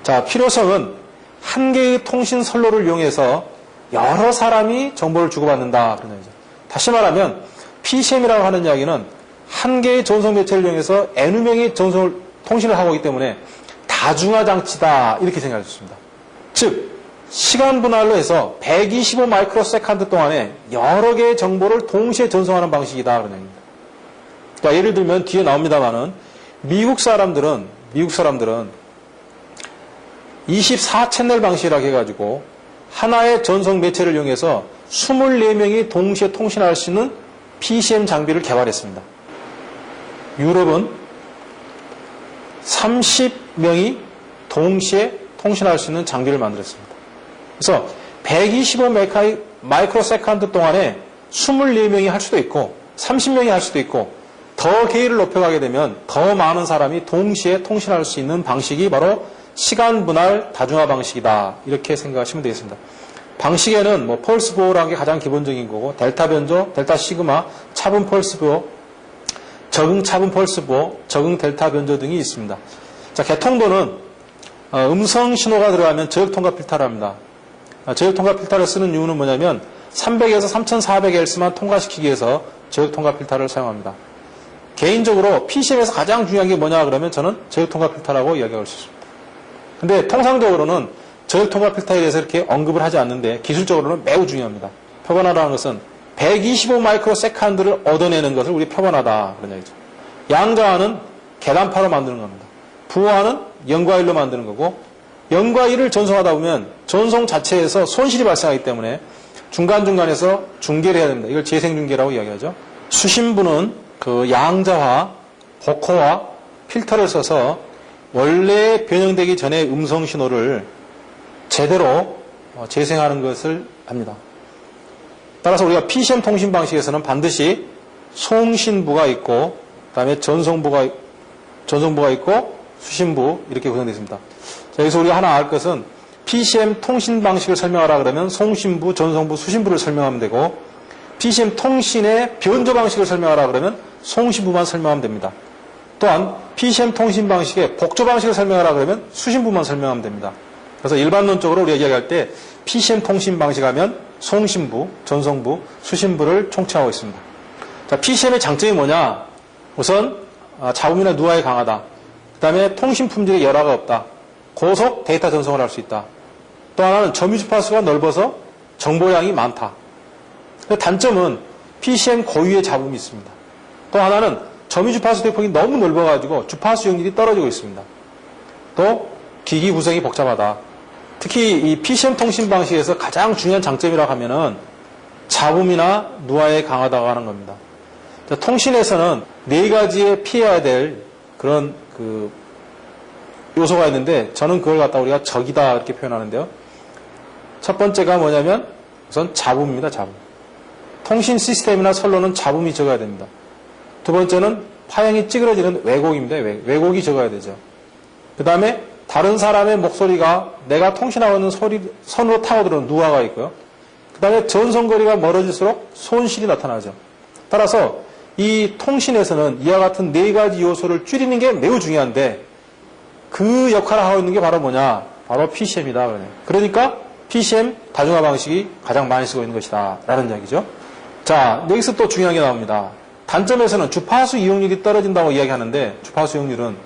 자, 필요성은 한 개의 통신 선로를 이용해서 여러 사람이 정보를 주고받는다. 그런 얘기죠. 다시 말하면 PCM이라고 하는 이야기는 한 개의 전송 매체를 이용해서 N 명이 통신을 하고 있기 때문에 다중화 장치다. 이렇게 생각할 수 있습니다. 즉, 시간 분할로 해서 125 마이크로세컨드 동안에 여러 개의 정보를 동시에 전송하는 방식이다. 그런 얘기입니다. 그러니까 예를 들면 뒤에 나옵니다만은 미국 사람들은 24채널 방식이라고 해가지고 하나의 전송 매체를 이용해서 24명이 동시에 통신할 수 있는 PCM 장비를 개발했습니다. 유럽은 30명이 동시에 통신할 수 있는 장비를 만들었습니다. 그래서 125 마이크로세컨드 동안에 24명이 할 수도 있고 30명이 할 수도 있고 더 개율을 높여가게 되면 더 많은 사람이 동시에 통신할 수 있는 방식이 바로 시간 분할 다중화 방식이다. 이렇게 생각하시면 되겠습니다. 방식에는 뭐 펄스 보호라는 게 가장 기본적인 거고 델타 변조, 델타 시그마, 차분 펄스 보호, 적응 차분 펄스 보호, 적응 델타 변조 등이 있습니다. 자, 개통도는 음성 신호가 들어가면 저역 통과 필터를 합니다. 저역 통과 필터를 쓰는 이유는 뭐냐면 300에서 3400Hz만 통과시키기 위해서 저역 통과 필터를 사용합니다. 개인적으로 PCM에서 가장 중요한 게 뭐냐 그러면 저는 저역 통과 필터라고 이야기할 수 있습니다. 근데 통상적으로는 저역 통과 필터에 대해서 이렇게 언급을 하지 않는데 기술적으로는 매우 중요합니다. 표본화라는 것은 125 마이크로세컨드를 얻어내는 것을 우리 표본화다 그런 얘기죠. 양자화는 계단파로 만드는 겁니다. 부호화는 0과 1로 만드는 거고 0과 1을 전송하다 보면 전송 자체에서 손실이 발생하기 때문에 중간중간에서 중계를 해야 됩니다. 이걸 재생중계라고 이야기하죠. 수신부는 그 양자화, 복호화, 필터를 써서 원래 변형되기 전에 음성 신호를 제대로 재생하는 것을 합니다. 따라서 우리가 PCM 통신 방식에서는 반드시 송신부가 있고 그다음에 전송부가 있고 수신부 이렇게 구성되어 있습니다. 자, 여기서 우리가 하나 알 것은 PCM 통신 방식을 설명하라 그러면 송신부, 전송부, 수신부를 설명하면 되고 PCM 통신의 변조 방식을 설명하라 그러면 송신부만 설명하면 됩니다. 또한 PCM 통신 방식의 복조 방식을 설명하라 그러면 수신부만 설명하면 됩니다. 그래서 일반론적으로 우리가 이야기할 때 PCM 통신 방식 하면 송신부, 전송부, 수신부를 총칭하고 있습니다. 자, PCM의 장점이 뭐냐? 우선 잡음이나 누화에 강하다. 그 다음에 통신 품질에 열화가 없다. 고속 데이터 전송을 할 수 있다. 또 하나는 점유 주파수가 넓어서 정보량이 많다. 단점은 PCM 고유의 잡음이 있습니다. 또 하나는 점유 주파수 대폭이 너무 넓어가지고 주파수 용질이 떨어지고 있습니다. 또 기기 구성이 복잡하다. 특히 이 PCM 통신 방식에서 가장 중요한 장점이라고 하면은 잡음이나 누화에 강하다고 하는 겁니다. 통신에서는 네 가지의 피해야 될 그런 그 요소가 있는데 저는 그걸 갖다 우리가 적이다 이렇게 표현하는데요. 첫 번째가 뭐냐면 우선 잡음입니다. 잡음. 통신 시스템이나 선로는 잡음이 적어야 됩니다. 두 번째는 파형이 찌그러지는 왜곡입니다. 왜곡이 적어야 되죠. 그 다음에 다른 사람의 목소리가 내가 통신하고 있는 선으로 타고 들어오는 누화가 있고요. 그 다음에 전송거리가 멀어질수록 손실이 나타나죠. 따라서 이 통신에서는 이와 같은 네 가지 요소를 줄이는 게 매우 중요한데 그 역할을 하고 있는 게 바로 뭐냐? 바로 PCM이다. 그러니까 PCM 다중화 방식이 가장 많이 쓰고 있는 것이다. 라는 이야기죠. 자, 여기서 또 중요한 게 나옵니다. 단점에서는 주파수 이용률이 떨어진다고 이야기하는데 주파수 이용률은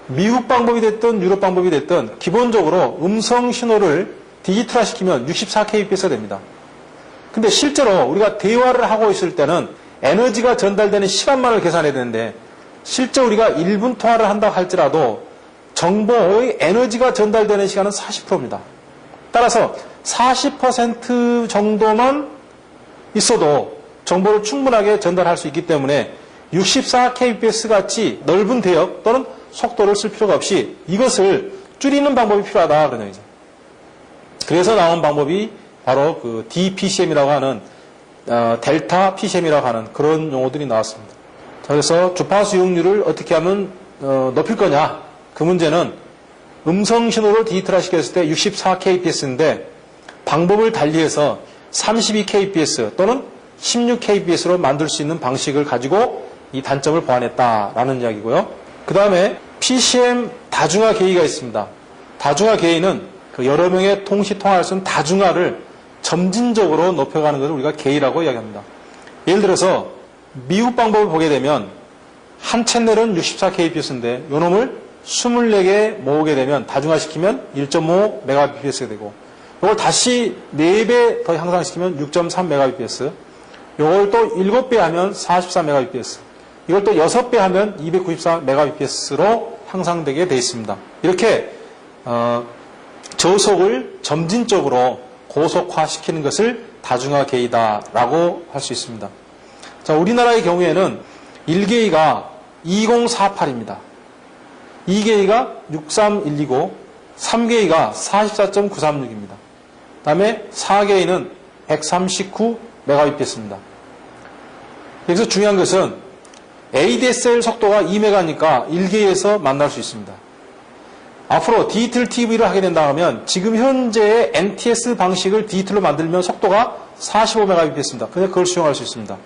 미국 방법이 됐든 유럽 방법이 됐든 기본적으로 음성 신호를 디지털화 시키면 64kbps가 됩니다. 근데 실제로 우리가 대화를 하고 있을 때는 에너지가 전달되는 시간만을 계산해야 되는데 실제 우리가 1분 통화를 한다고 할지라도 정보의 에너지가 전달되는 시간은 40%입니다. 따라서 40% 정도만 있어도 정보를 충분하게 전달할 수 있기 때문에 64kbps 같이 넓은 대역 또는 속도를 쓸 필요가 없이 이것을 줄이는 방법이 필요하다 그런 얘기죠. 그래서 나온 방법이 바로 그 DPCM이라고 하는 델타 PCM이라고 하는 그런 용어들이 나왔습니다. 자, 그래서 주파수 이용률을 어떻게 하면 높일 거냐? 그 문제는 음성 신호를 디지털화 시켰을 때 64kbps인데 방법을 달리해서 32kbps 또는 16kbps로 만들 수 있는 방식을 가지고 이 단점을 보완했다라는 이야기고요. 그 다음에 PCM 다중화 게이가 있습니다. 다중화 게이는 그 여러 명의 동시 통화할 수 있는 다중화를 점진적으로 높여가는 것을 우리가 게이라고 이야기합니다. 예를 들어서 미국 방법을 보게 되면 한 채널은 64kbps인데 이놈을 24개 모으게 되면 다중화시키면 1.5mbps가 되고 이걸 다시 4배 더 향상시키면 6.3mbps 이걸 또 7배 하면 44mbps 이걸 또 6배 하면 294mbps로 향상되게 되어 있습니다. 이렇게 저속을 점진적으로 고속화시키는 것을 다중화 게이다라고 할 수 있습니다. 자, 우리나라의 경우에는 1게이가 2048입니다. 2게이가 631이고 3게이가 44.936입니다. 그 다음에 4게이는 139mbps입니다. 여기서 중요한 것은 ADSL 속도가 2메가니까 1게이에서 만날 수 있습니다. 앞으로 디지털 TV를 하게 된다면 지금 현재의 NTS 방식을 디지털로 만들면 속도가 45mbps입니다. 그냥 그걸 수용할 수 있습니다.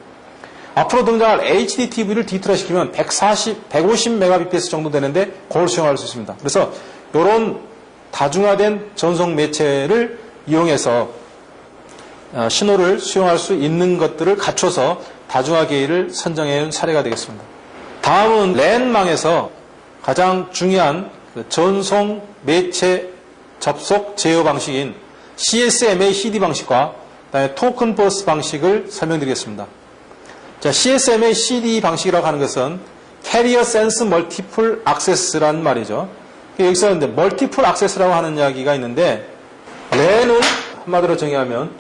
앞으로 등장할 HD TV를 디지털화 시키면 150mbps 정도 되는데 그걸 수용할 수 있습니다. 그래서 이런 다중화된 전송 매체를 이용해서 신호를 수용할 수 있는 것들을 갖춰서 다중화 게이를 선정해 온 사례가 되겠습니다. 다음은 랜망에서 가장 중요한 전송 매체 접속 제어 방식인 CSMA CD 방식과 그다음에 토큰 버스 방식을 설명드리겠습니다. 자, CSMA CD 방식이라고 하는 것은 Carrier Sense Multiple Access라는 말이죠. 여기서 근데 Multiple Access라고 하는 이야기가 있는데 랜은 한마디로 정의하면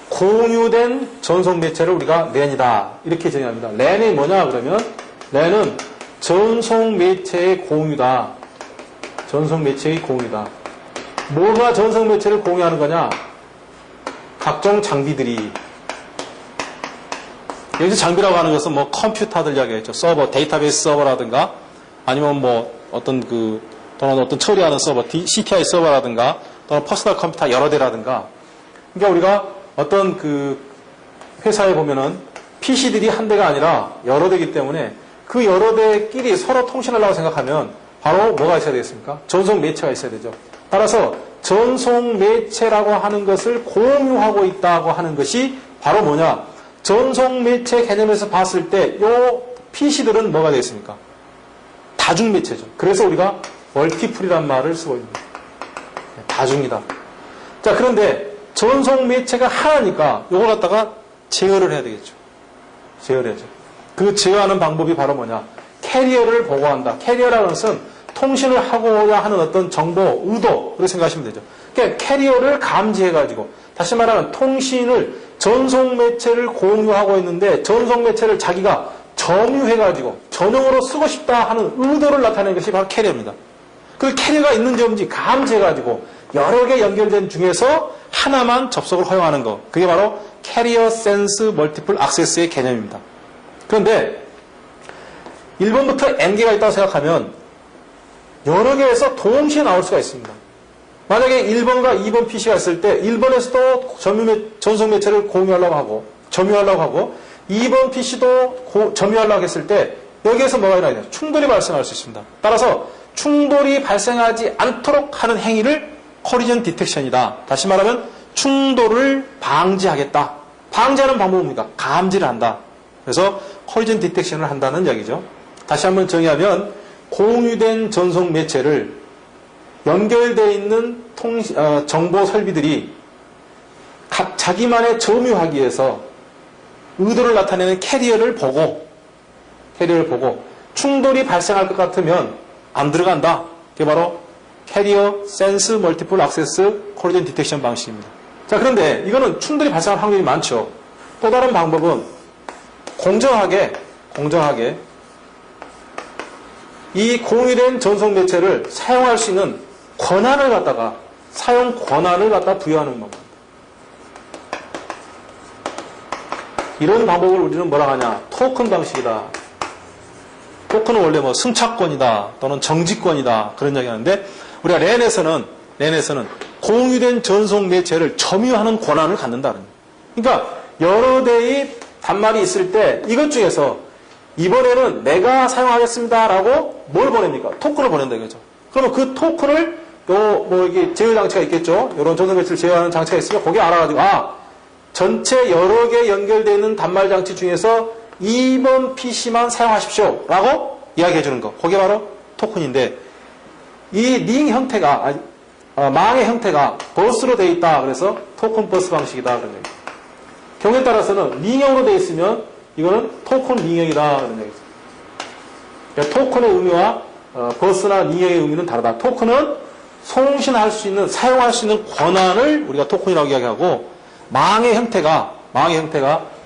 공유된 전송 매체를 우리가 랜이다 이렇게 정의합니다. 랜이 뭐냐 그러면 랜은 전송 매체의 공유다. 전송 매체의 공유다. 뭐가 전송 매체를 공유하는 거냐? 각종 장비들이. 여기서 장비라고 하는 것은 뭐 컴퓨터들 이야기했죠. 서버, 데이터베이스 서버라든가 아니면 뭐 어떤 또는 어떤 처리하는 서버, CTI 서버라든가 또는 퍼스널 컴퓨터 여러 대라든가. 그러니까 우리가 어떤 회사에 보면은 PC들이 한 대가 아니라 여러 대이기 때문에 그 여러 대끼리 서로 통신하려고 생각하면 바로 뭐가 있어야 되겠습니까? 전송 매체가 있어야 되죠. 따라서 전송 매체라고 하는 것을 공유하고 있다고 하는 것이 바로 뭐냐? 전송 매체 개념에서 봤을 때 이 PC들은 뭐가 되겠습니까? 다중 매체죠. 그래서 우리가 멀티플이라는 말을 쓰고 있습니다. 다중이다. 자, 그런데 전송 매체가 하나니까 이걸 갖다가 제어를 해야 되겠죠. 제어를 해야죠. 그 제어하는 방법이 바로 뭐냐? 캐리어를 보고한다. 캐리어라는 것은 통신을 하고자 하는 어떤 정보, 의도, 그렇게 생각하시면 되죠. 그러니까 캐리어를 감지해가지고, 다시 말하면 통신을, 전송 매체를 공유하고 있는데, 전송 매체를 자기가 점유해가지고 전용으로 쓰고 싶다 하는 의도를 나타내는 것이 바로 캐리어입니다. 그 캐리어가 있는지 없는지 감지해가지고 여러 개 연결된 중에서 하나만 접속을 허용하는 것. 그게 바로 캐리어 센스 멀티플 액세스의 개념입니다. 그런데 1번부터 n개가 있다고 생각하면 여러 개에서 동시에 나올 수가 있습니다. 만약에 1번과 2번 PC가 있을 때 1번에서도 전송 매체를 공유하려고 하고 점유하려고 하고 2번 PC도 점유하려고 했을 때 여기에서 뭐가 일어나냐? 충돌이 발생할 수 있습니다. 따라서 충돌이 발생하지 않도록 하는 행위를 콜리전 디텍션이다. 다시 말하면 충돌을 방지하겠다. 방지하는 방법은 뭡니까? 감지를 한다. 그래서 콜리전 디텍션을 한다는 이야기죠. 다시 한번 정의하면 공유된 전송 매체를 연결되어 있는 정보 설비들이 각 자기만의 점유하기 위해서 의도를 나타내는 캐리어를 보고 충돌이 발생할 것 같으면 안 들어간다. 그게 바로 캐리어 센스 멀티플 액세스 콜리전 디텍션 방식입니다. 자, 그런데 이거는 충돌이 발생할 확률이 많죠. 또 다른 방법은 공정하게 이 공유된 전송 매체를 사용할 수 있는 사용 권한을 갖다 부여하는 방법입니다. 이런 방법을 우리는 뭐라 하냐? 토큰 방식이다. 토큰은 원래 뭐 승차권이다 또는 정지권이다 그런 이야기 하는데 우리가 랜에서는 공유된 전송 매체를 점유하는 권한을 갖는다는 거예요. 그러니까 여러 대의 단말이 있을 때 이것 중에서 이번에는 내가 사용하겠습니다라고 뭘 보냅니까? 토큰을 보낸다 이거죠. 그러면 그 토큰을 이게 제어 장치가 있겠죠. 이런 전송 매체를 제어하는 장치가 있으면 거기에 알아가지고 전체 여러 개 연결되어 있는 단말 장치 중에서 2번 PC만 사용하십시오 라고 이야기해 주는 거. 그게 바로 토큰인데 이 링 형태가 망의 형태가 버스로 되어 있다. 그래서 토큰 버스 방식이다. 그런 얘기죠. 경우에 따라서는 링형으로 되어 있으면 이거는 토큰 링형이다. 그런 얘기죠. 그러니까 토큰의 의미와 버스나 링형의 의미는 다르다. 토큰은 송신할 수 있는, 사용할 수 있는 권한을 우리가 토큰이라고 이야기하고 망의 형태가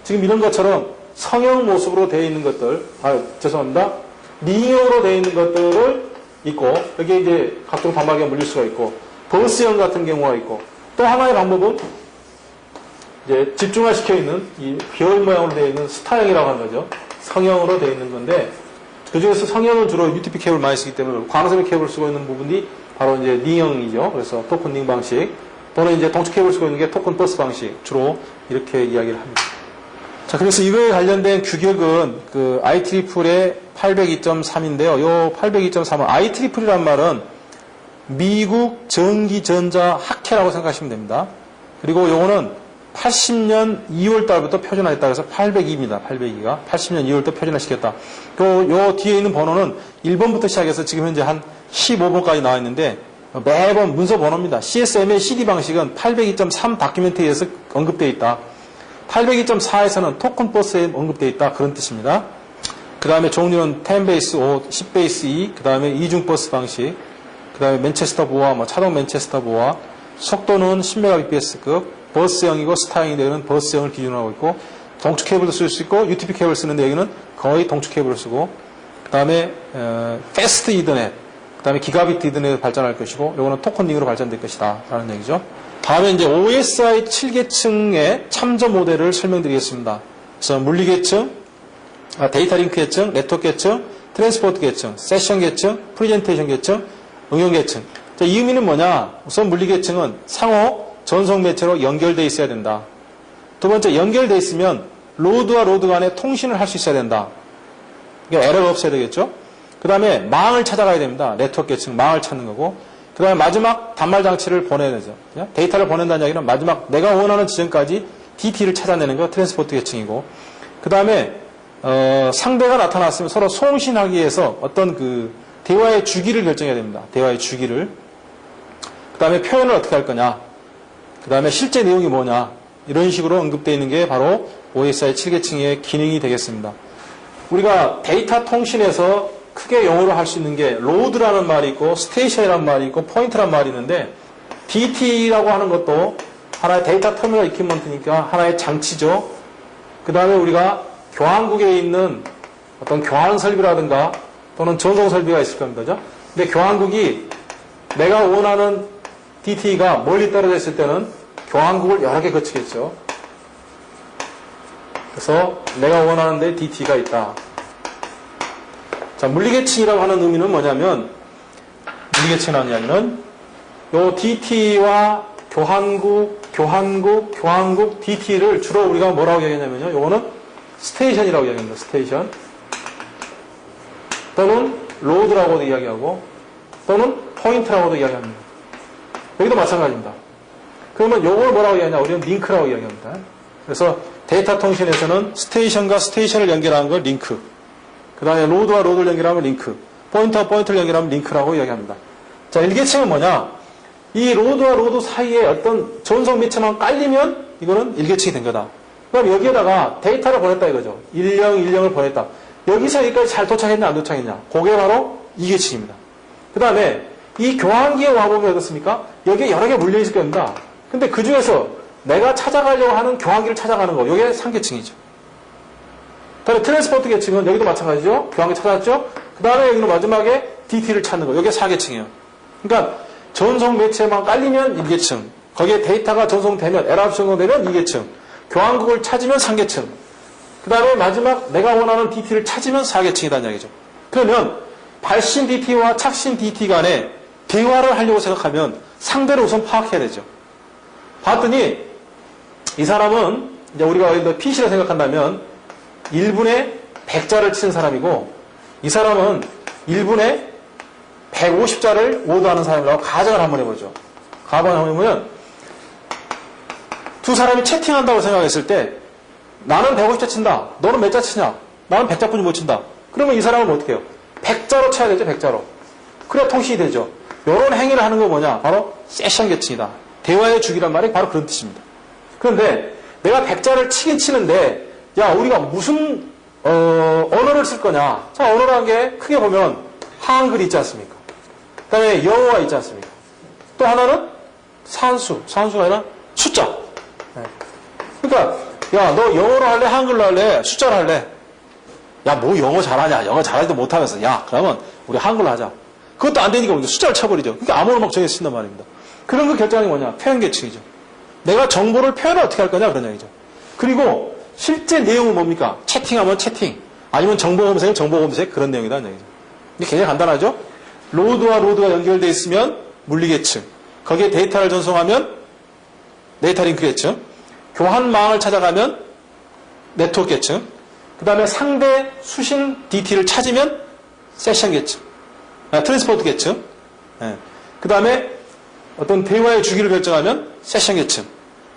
지금 이런 것처럼 성형 모습으로 되어 있는 것들, 죄송합니다. 링형으로 되어 있는 것들을 있고, 여기에 이제 각종 단말기가 물릴 수가 있고, 버스형 같은 경우가 있고, 또 하나의 방법은 이제 집중화 시켜 있는 이 별 모양으로 되어 있는 스타형이라고 하는 거죠. 성형으로 되어 있는 건데, 그 중에서 성형은 주로 UTP 케이블을 많이 쓰기 때문에 광섬유 케이블을 쓰고 있는 부분이 바로 이제 링형이죠. 그래서 토큰 링 방식. 또는 이제 동축 케이블을 쓰고 있는 게 토큰 버스 방식. 주로 이렇게 이야기를 합니다. 자, 그래서 이거에 관련된 규격은 그 IEEE의 802.3인데요. 요 802.3은 IEEE란 말은 미국 전기전자 학회라고 생각하시면 됩니다. 그리고 요거는 80년 2월 달부터 표준화했다. 그래서 802입니다. 802가 80년 2월부터 표준화시켰다. 요 뒤에 있는 번호는 1번부터 시작해서 지금 현재 한 15번까지 나와 있는데 매번 문서 번호입니다. CSM의 CD 방식은 802.3 다큐멘터리에서 언급되어 있다. 802.4에서는 토큰 버스에 언급되어 있다. 그런 뜻입니다. 그 다음에 종류는 10베이스 5, 10베이스 2, 그 다음에 이중 버스 방식, 그 다음에 맨체스터 보아, 차동 맨체스터 보아, 속도는 10mbps급, 버스형이고 스타형인데 여기는 버스형을 기준으로 하고 있고, 동축 케이블도 쓸 수 있고, UTP 케이블을 쓰는데 여기는 거의 동축 케이블을 쓰고, 그 다음에 패스트 이더넷, 그 다음에 기가비트 이더넷으로 발전할 것이고, 요거는 토큰링으로 발전될 것이다. 라는 얘기죠. 다음에 이제 OSI 7계층의 참조 모델을 설명드리겠습니다. 그래서 물리 계층, 데이터 링크 계층, 네트워크 계층, 트랜스포트 계층, 세션 계층, 프레젠테이션 계층, 응용 계층. 자, 이 의미는 뭐냐? 우선 물리 계층은 상호 전송 매체로 연결되어 있어야 된다. 두 번째, 연결되어 있으면 로드와 로드 간에 통신을 할 수 있어야 된다. 그러니까 에러가 없어야 되겠죠? 그 다음에 망을 찾아가야 됩니다. 네트워크 계층, 망을 찾는 거고. 그 다음에 마지막 단말 장치를 보내야 되죠. 데이터를 보낸다는 이야기는 마지막 내가 원하는 지점까지 DT를 찾아내는 거 트랜스포트 계층이고. 그 다음에 상대가 나타났으면 서로 송신하기 위해서 어떤 그 대화의 주기를 결정해야 됩니다. 대화의 주기를. 그 다음에 표현을 어떻게 할 거냐. 그 다음에 실제 내용이 뭐냐. 이런 식으로 언급되어 있는 게 바로 OSI 7계층의 기능이 되겠습니다. 우리가 데이터 통신에서 크게 영어로 할 수 있는 게 로드라는 말이 있고 스테이션이라는 말이 있고 포인트라는 말이 있는데 DT라고 하는 것도 하나의 데이터 터미널 이퀴먼트니까 하나의 장치죠. 그 다음에 우리가 교환국에 있는 어떤 교환 설비라든가 또는 전송 설비가 있을 겁니다. 그죠? 근데 교환국이 내가 원하는 DT가 멀리 떨어져 있을 때는 교환국을 여러 개 거치겠죠. 그래서 내가 원하는데 DT가 있다. 자, 물리계층이라고 하는 의미는 뭐냐면, 물리계층이라는 이야기는 요 DT와 교환국, DT를 주로 우리가 뭐라고 얘기하냐면요. 요거는 스테이션이라고 이야기합니다. 스테이션. 또는 로드라고도 이야기하고, 또는 포인트라고도 이야기합니다. 여기도 마찬가지입니다. 그러면 요걸 뭐라고 이야기하냐? 우리는 링크라고 이야기합니다. 그래서 데이터 통신에서는 스테이션과 스테이션을 연결하는 걸 링크. 그 다음에 로드와 로드를 연결하면 링크. 포인트와 포인트를 연결하면 링크라고 이야기합니다. 자, 일계층은 뭐냐? 이 로드와 로드 사이에 어떤 전송 매체만 깔리면 이거는 일계층이 된 거다. 그럼 여기에다가 데이터를 보냈다 이거죠. 1010을 보냈다. 여기서 여기까지 잘 도착했냐 안 도착했냐. 그게 바로 이계층입니다. 그 다음에 이 교환기에 와보면 어떻습니까? 여기에 여러 개 물려있을 겁니다. 근데 그 중에서 내가 찾아가려고 하는 교환기를 찾아가는 거. 이게 3계층이죠. 다음에 트랜스포트 계층은 여기도 마찬가지죠. 교환기 찾았죠. 그 다음에 여기는 마지막에 DT를 찾는 거. 이게 4계층이에요. 그러니까 전송 매체만 깔리면 1계층. 거기에 데이터가 전송되면, 에러 전송되면 2계층. 교환국을 찾으면 3계층. 그 다음에 마지막 내가 원하는 DT를 찾으면 4계층이라는 이야기죠. 그러면 발신 DT와 착신 DT 간에 대화를 하려고 생각하면 상대를 우선 파악해야 되죠. 봤더니 이 사람은 이제 우리가 PC를 생각한다면 1분에 100자를 치는 사람이고 이 사람은 1분에 150자를 오더하는 사람이라고 가정을 한번 해보죠. 가정을 한번 해보면 두 사람이 채팅한다고 생각했을 때 나는 150자 친다. 너는 몇 자 치냐? 나는 100자뿐이 못 친다. 그러면 이 사람은 어떻게 해요? 100자로 쳐야 되죠. 100자로. 그래야 통신이 되죠. 이런 행위를 하는 거 뭐냐? 바로 세션 계층이다. 대화의 주기란 말이 바로 그런 뜻입니다. 그런데 내가 100자를 치긴 치는데 야 우리가 무슨 언어를 쓸 거냐? 자 언어라는 게 크게 보면 한글이 있지 않습니까? 그 다음에 영어가 있지 않습니까? 또 하나는 산수가 아니라 숫자. 네. 그러니까 야 너 영어로 할래? 한글로 할래? 숫자로 할래? 야 뭐 영어 잘하냐? 영어 잘하지도 못하면서 야 그러면 우리 한글로 하자. 그것도 안 되니까 우리가 숫자를 쳐버리죠. 그러니까 아무나 막 정해서 쓴단 말입니다. 그런 거 결정하는 게 뭐냐? 표현계층이죠. 내가 정보를 표현을 어떻게 할 거냐? 그런 얘기죠. 그리고 실제 내용은 뭡니까? 채팅하면 채팅. 아니면 정보 검색, 정보 검색. 그런 내용이다. 얘기죠. 이게 굉장히 간단하죠? 로드와 로드가 연결되어 있으면 물리계층. 거기에 데이터를 전송하면 데이터 링크계층. 교환망을 찾아가면 네트워크계층. 그 다음에 상대 수신 DT를 찾으면 세션계층. 트랜스포트계층. 그 다음에 어떤 대화의 주기를 결정하면 세션계층.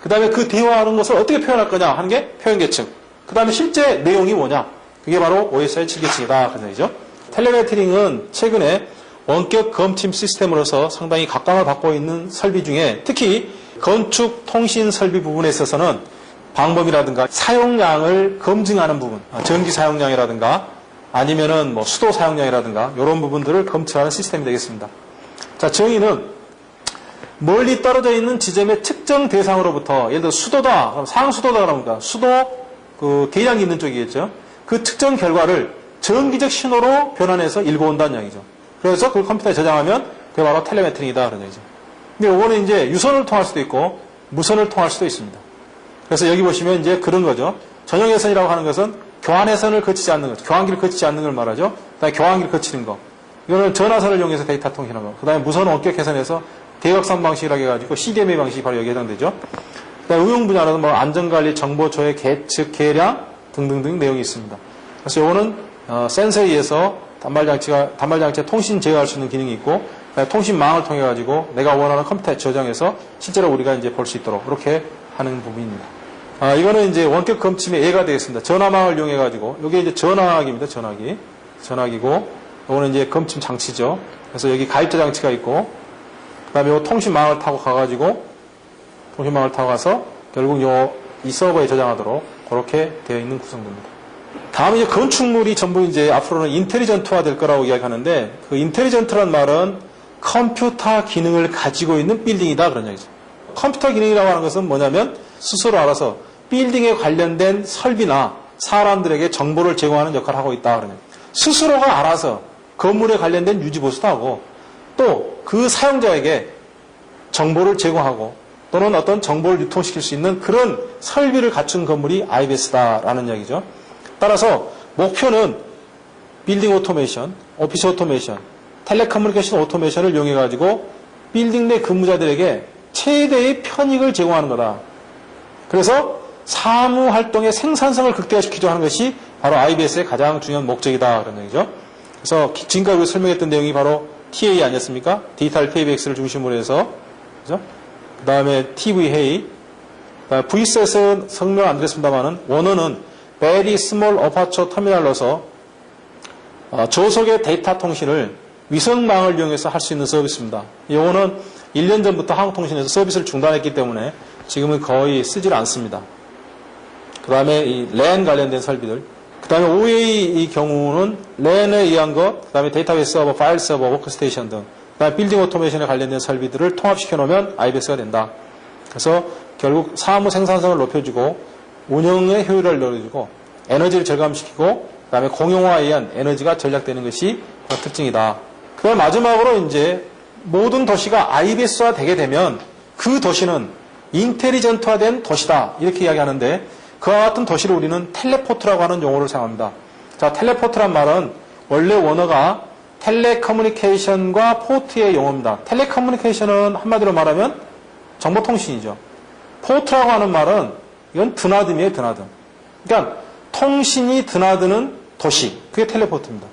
그 다음에 그 대화하는 것을 어떻게 표현할 거냐 하는 게 표현계층. 그 다음에 실제 내용이 뭐냐. 그게 바로 OSI 7계층이다. 그런 얘기죠. 텔레메트링은 최근에 원격 검침 시스템으로서 상당히 각광을 받고 있는 설비 중에 특히 건축 통신 설비 부분에 있어서는 방법이라든가 사용량을 검증하는 부분, 전기 사용량이라든가 아니면은 뭐 수도 사용량이라든가 이런 부분들을 검증하는 시스템이 되겠습니다. 자, 정의는 멀리 떨어져 있는 지점의 특정 대상으로부터 예를 들어 수도다, 그럼 상수도다 그럽니까? 수도 그 계량기 있는 쪽이겠죠. 그 특정 결과를 전기적 신호로 변환해서 읽어온다는 이야기죠. 그래서 그걸 컴퓨터에 저장하면 그게 바로 텔레메트링이다 그런 얘기죠. 근데 이거는 이제 유선을 통할 수도 있고 무선을 통할 수도 있습니다. 그래서 여기 보시면 이제 그런 거죠. 전용 회선이라고 하는 것은 교환회선을 거치지 않는 것, 교환기를 거치지 않는 걸 말하죠. 그다음에 교환기를 거치는 거. 이거는 전화선을 이용해서 데이터 통신하는 거. 그다음에 무선 원격 회선에서 대역선 방식이라고 해가지고 CDMA 방식이 바로 여기에 해당되죠. 그다음에 응용 분야로는 뭐 안전관리, 정보 조회, 계측, 계량 등등등 내용이 있습니다. 그래서 이거는 센서에 의해서 단말장치에 통신 제어할 수 있는 기능이 있고 통신망을 통해 가지고 내가 원하는 컴퓨터에 저장해서 실제로 우리가 이제 볼 수 있도록 그렇게 하는 부분입니다. 이거는 이제 원격 검침의 예가 되겠습니다. 전화망을 이용해 가지고 이게 이제 전화기입니다. 전화기고 이거는 이제 검침 장치죠. 그래서 여기 가입자 장치가 있고 그다음에 이 통신망을 타고 가가지고 통신망을 타고 가서 결국 이 서버에 저장하도록 그렇게 되어 있는 구성입니다. 다음 이제 건축물이 전부 이제 앞으로는 인텔리전트화 될 거라고 이야기하는데 그 인텔리전트란 말은 컴퓨터 기능을 가지고 있는 빌딩이다 그런 얘기죠. 컴퓨터 기능이라고 하는 것은 뭐냐면 스스로 알아서 빌딩에 관련된 설비나 사람들에게 정보를 제공하는 역할을 하고 있다. 그러면 스스로가 알아서 건물에 관련된 유지보수도 하고 또 그 사용자에게 정보를 제공하고 또는 어떤 정보를 유통시킬 수 있는 그런 설비를 갖춘 건물이 IBS다라는 이야기죠. 따라서 목표는 빌딩 오토메이션, 오피스 오토메이션, 텔레커뮤니케이션 오토메이션을 이용해가지고 빌딩 내 근무자들에게 최대의 편익을 제공하는 거다. 그래서 사무활동의 생산성을 극대화시키려 하는 것이 바로 IBS의 가장 중요한 목적이다. 그런 얘기죠. 그래서 지금까지 우리가 설명했던 내용이 바로 TA 아니었습니까? 디지털 PBX를 중심으로 해서, 그죠? 그 다음에 TV 회의, V셋은 설명 안 드렸습니다만은, 원어는 Very Small Aperture Terminal로서 저속의 데이터 통신을 위성망을 이용해서 할 수 있는 서비스입니다. 이거는 1년 전부터 한국통신에서 서비스를 중단했기 때문에 지금은 거의 쓰질 않습니다. 그 다음에 이 LAN 관련된 설비들, 그 다음에 OA 이 경우는 LAN에 의한 것, 그 다음에 데이터베이스 서버, 파일 서버, 워크스테이션 등, 그 다음에 빌딩 오토메이션에 관련된 설비들을 통합시켜 놓으면 IBS가 된다. 그래서 결국 사무 생산성을 높여주고 운영의 효율을 늘려주고 에너지를 절감시키고 그 다음에 공용화에 의한 에너지가 절약되는 것이 그 특징이다. 그 다음에 마지막으로 이제 모든 도시가 IBS화 되게 되면 그 도시는 인텔리전트화된 도시다. 이렇게 이야기하는데 그와 같은 도시를 우리는 텔레포트라고 하는 용어를 사용합니다. 자, 텔레포트란 말은 원래 원어가 텔레커뮤니케이션과 포트의 용어입니다. 텔레커뮤니케이션은 한마디로 말하면 정보통신이죠. 포트라고 하는 말은 이건 드나듦이에요, 드나듦. 그러니까 통신이 드나드는 도시, 그게 텔레포트입니다.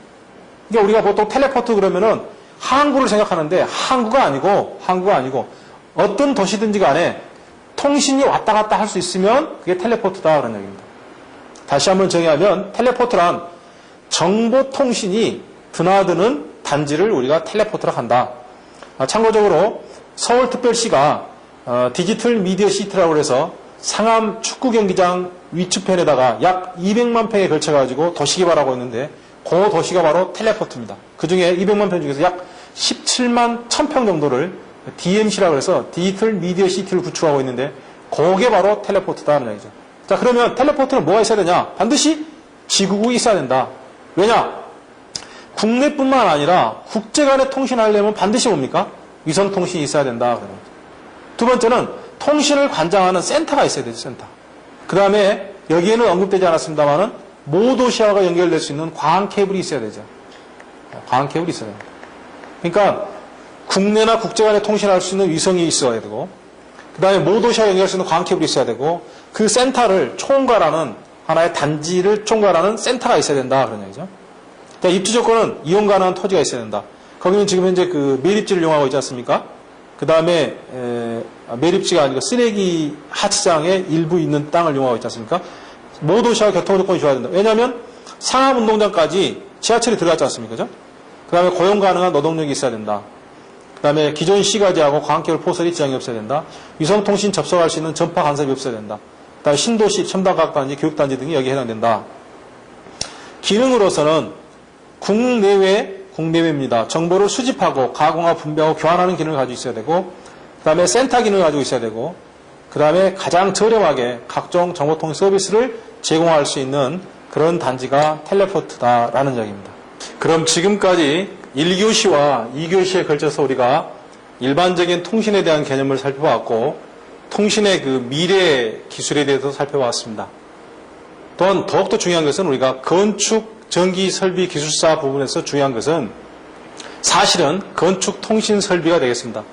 그러니까 우리가 보통 텔레포트 그러면은 항구를 생각하는데 항구가 아니고 어떤 도시든지 간에 통신이 왔다 갔다 할 수 있으면 그게 텔레포트다 그런 얘기입니다. 다시 한번 정의하면 텔레포트란 정보통신이 드나드는 단지를 우리가 텔레포트라고 한다. 참고적으로 서울특별시가 디지털 미디어 시티라고 해서 상암 축구 경기장 위축편에다가 약 200만 평에 걸쳐가지고 도시 개발하고 있는데 그 도시가 바로 텔레포트입니다. 그 중에 200만 평 중에서 약 17만 1000평 정도를 DMC라고 해서 디지털 미디어 시티를 구축하고 있는데 그게 바로 텔레포트다는 얘기죠. 자, 그러면 텔레포트는 뭐가 있어야 되냐? 반드시 지구국이 있어야 된다. 왜냐? 국내뿐만 아니라 국제 간에 통신하려면 반드시 뭡니까? 위성통신이 있어야 된다. 두 번째는 통신을 관장하는 센터가 있어야 되죠, 센터. 그 다음에 여기에는 언급되지 않았습니다만은 모도시아가 연결될 수 있는 광 케이블이 있어야 되죠. 광 케이블이 있어야 됩니다. 그러니까 국내나 국제 간에 통신할 수 있는 위성이 있어야 되고, 그 다음에 모도시아 연결할 수 있는 광 케이블이 있어야 되고, 그 센터를 총괄하는 하나의 단지를 총괄하는 센터가 있어야 된다 그런 얘기죠. 입지 조건은 이용 가능한 토지가 있어야 된다. 거기는 지금 현재 그 매립지를 이용하고 있지 않습니까? 그 다음에 매립지가 아니고 쓰레기 하치장에 일부 있는 땅을 이용하고 있지 않습니까? 모도시아 교통조건이 좋아야 된다. 왜냐하면 상암운동장까지 지하철이 들어갔지 않습니까? 그죠? 그 다음에 고용 가능한 노동력이 있어야 된다. 그 다음에 기존 시가지하고 광케이블 포설이 지장이 없어야 된다. 위성통신 접속할 수 있는 전파 간섭이 없어야 된다. 그 다음에 신도시, 첨단과학단지, 교육단지 등이 여기에 해당된다. 기능으로서는 국내외입니다. 정보를 수집하고 가공하고 분배하고 교환하는 기능을 가지고 있어야 되고, 그 다음에 센터 기능을 가지고 있어야 되고, 그 다음에 가장 저렴하게 각종 정보통신 서비스를 제공할 수 있는 그런 단지가 텔레포트다라는 이야기입니다. 그럼 지금까지 1교시와 2교시에 걸쳐서 우리가 일반적인 통신에 대한 개념을 살펴봤고, 통신의 그 미래 기술에 대해서 살펴봤습니다. 또한 더욱더 중요한 것은 우리가 건축 전기 설비 기술사 부분에서 중요한 것은 사실은 건축 통신 설비가 되겠습니다.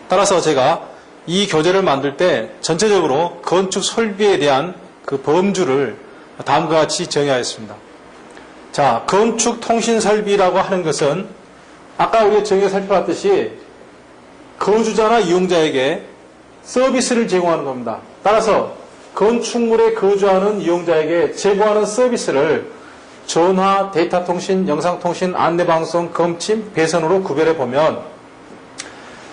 따라서 제가 이 교재를 만들 때 전체적으로 건축 설비에 대한 그 범주를 다음과 같이 정의하였습니다. 자, 건축 통신 설비라고 하는 것은 아까 우리가 정의를 살펴봤듯이 거주자나 이용자에게 서비스를 제공하는 겁니다. 따라서 건축물에 거주하는 이용자에게 제공하는 서비스를 전화, 데이터 통신, 영상 통신, 안내방송, 검침, 배선으로 구별해 보면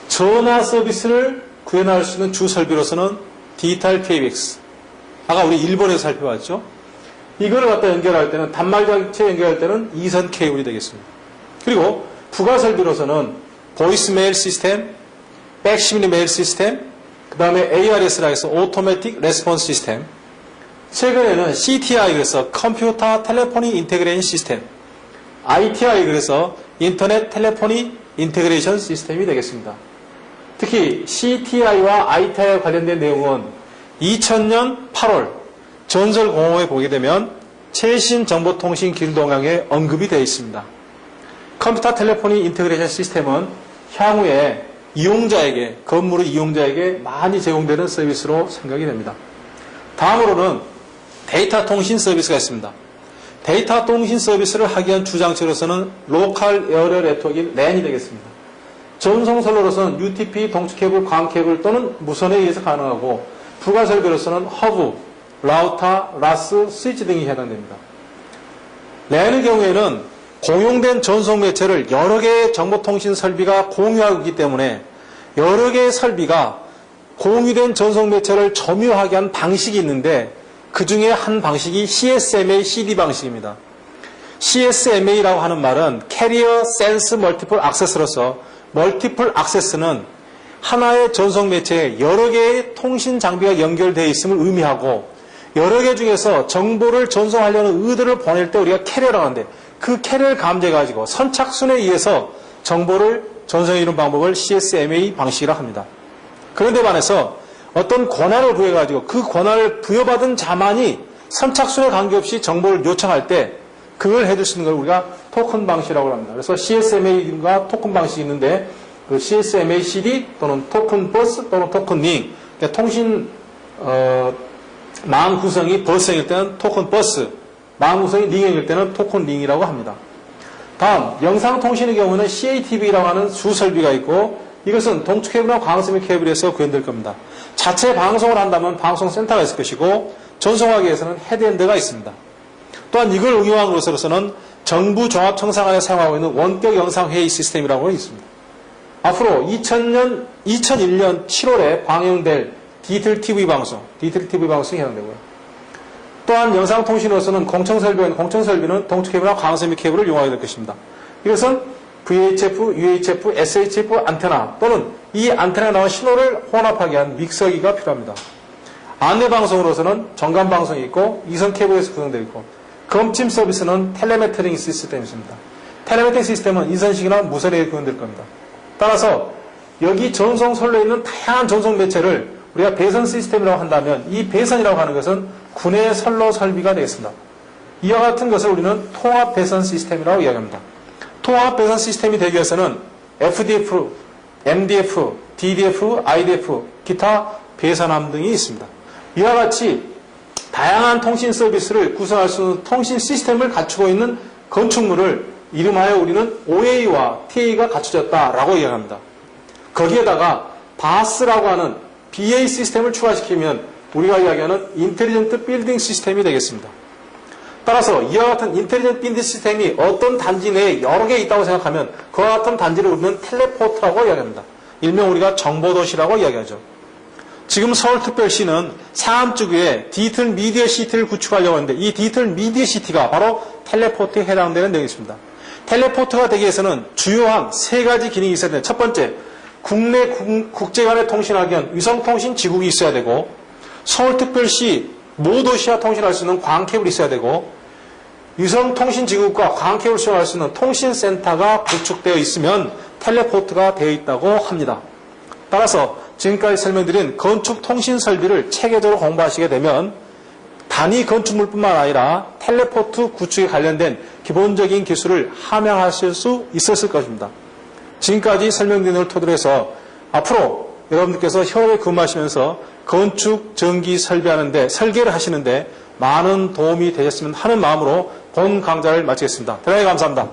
전화 서비스를 구현할 수 있는 주 설비로서는 디지털 PBX. 아까 우리 일본에서 살펴봤죠. 이거를 갖다 연결할 때는 단말장치 연결할 때는 이선 케이블이 되겠습니다. 그리고 부가 설비로서는 보이스 메일 시스템, 백시밀리 메일 시스템, 그 다음에 ARS라 해서 오토매틱 레스폰스 시스템, 최근에는 CTI 그래서 컴퓨터 텔레포니 인테그레이션 시스템, ITI 그래서 인터넷 텔레포니 인테그레이션 시스템이 되겠습니다. 특히 CTI와 ITI와 관련된 내용은 2000년 8월 전설공호에 보게 되면 최신 정보통신 길동향에 언급이 되어 있습니다. 컴퓨터 텔레포니 인테그레이션 시스템은 향후에 이용자에게, 건물의 이용자에게 많이 제공되는 서비스로 생각이 됩니다. 다음으로는 데이터 통신 서비스가 있습니다. 데이터 통신 서비스를 하기 위한 주장처로서는 로컬 에어리어 네트워크인 LAN이 되겠습니다. 전송선로로서는 UTP, 동축케이블, 광케이블 또는 무선에 의해서 가능하고 부가 설비로서는 허브, 라우터, 라스, 스위치 등이 해당됩니다. LAN의 경우에는 공용된 전송 매체를 여러 개의 정보통신 설비가 공유하고 있기 때문에 여러 개의 설비가 공유된 전송 매체를 점유하게 한 방식이 있는데 그 중에 한 방식이 CSMA CD 방식입니다. CSMA라고 하는 말은 Carrier Sense Multiple Access로서 멀티플 액세스는 하나의 전송 매체에 여러 개의 통신 장비가 연결되어 있음을 의미하고 여러 개 중에서 정보를 전송하려는 의도를 보낼 때 우리가 캐리어라고 하는데 그 캐리어를 감지해가지고 선착순에 의해서 정보를 전송해주는 방법을 CSMA 방식이라고 합니다. 그런데 반해서 어떤 권한을 부여해가지고 그 권한을 부여받은 자만이 선착순에 관계없이 정보를 요청할 때 그걸 해줄 수 있는 걸 우리가 토큰 방식이라고 합니다. 그래서 CSMA가 토큰 방식이 있는데 그 CSMA CD 또는 토큰 버스 또는 토큰 링, 그러니까 통신 망 구성이 버스형일 때는 토큰 버스, 망 구성이 링형일 때는 토큰 링이라고 합니다. 다음 영상통신의 경우는 CATV라고 하는 주설비가 있고 이것은 동축 케이블이나 광섬유 케이블에서 구현될 겁니다. 자체 방송을 한다면 방송센터가 있을 것이고 전송하기 위해서는 헤드엔드가 있습니다. 또한 이걸 응용한 것으로서는 정부 종합청사관에 사용하고 있는 원격 영상회의 시스템이라고 있습니다. 앞으로 2001년 7월에 방영될 디지털 TV 방송이 해당되고요. 또한 영상통신으로서는 공청설비는 동축 케이블이나 광섬유 케이블을 이용하게 될 것입니다. 이것은 VHF, UHF, SHF 안테나 또는 이 안테나에 나온 신호를 혼합하게 한 믹서기가 필요합니다. 안내방송으로서는 정관방송이 있고 이선 케이블에서 구성되어 있고 검침 서비스는 텔레메트링 시스템이 있습니다. 텔레메트링 시스템은 인선식이나 무선에 구현될 겁니다. 따라서 여기 전송 선로에 있는 다양한 전송 매체를 우리가 배선 시스템이라고 한다면 이 배선이라고 하는 것은 군의 선로 설비가 되겠습니다. 이와 같은 것을 우리는 통합 배선 시스템이라고 이야기합니다. 통합 배선 시스템이 되기 위해서는 FDF, MDF, DDF, IDF, 기타 배선함 등이 있습니다. 이와 같이 다양한 통신 서비스를 구성할 수 있는 통신 시스템을 갖추고 있는 건축물을 이름하여 우리는 OA와 TA가 갖춰졌다라고 이야기합니다. 거기에다가 BAS라고 하는 BA 시스템을 추가시키면 우리가 이야기하는 인텔리전트 빌딩 시스템이 되겠습니다. 따라서 이와 같은 인텔리전트 빌딩 시스템이 어떤 단지 내에 여러 개 있다고 생각하면 그와 같은 단지를 우리는 텔레포트라고 이야기합니다. 일명 우리가 정보도시라고 이야기하죠. 지금 서울특별시는 상암주구에 디지털 미디어 시티를 구축하려고 하는데 이 디지털 미디어 시티가 바로 텔레포트에 해당되는 내용입니다. 텔레포트가 되기 위해서는 주요한 세 가지 기능이 있어야 됩니다. 첫 번째, 국내 국제 간에 통신하기 위한 위성통신 지국이 있어야 되고 서울특별시 모도시와 통신할 수 있는 광케이블이 있어야 되고 위성통신 지국과 광케이블을 수행할 수 있는 통신센터가 구축되어 있으면 텔레포트가 되어 있다고 합니다. 따라서 지금까지 설명드린 건축 통신 설비를 체계적으로 공부하시게 되면 단위 건축물뿐만 아니라 텔레포트 구축에 관련된 기본적인 기술을 함양하실 수 있었을 것입니다. 지금까지 설명드린 걸 토대로 해서 앞으로 여러분들께서 현업에 근무하시면서 건축, 전기 설비하는데 설계를 하시는데 많은 도움이 되셨으면 하는 마음으로 본 강좌를 마치겠습니다. 대단히 감사합니다.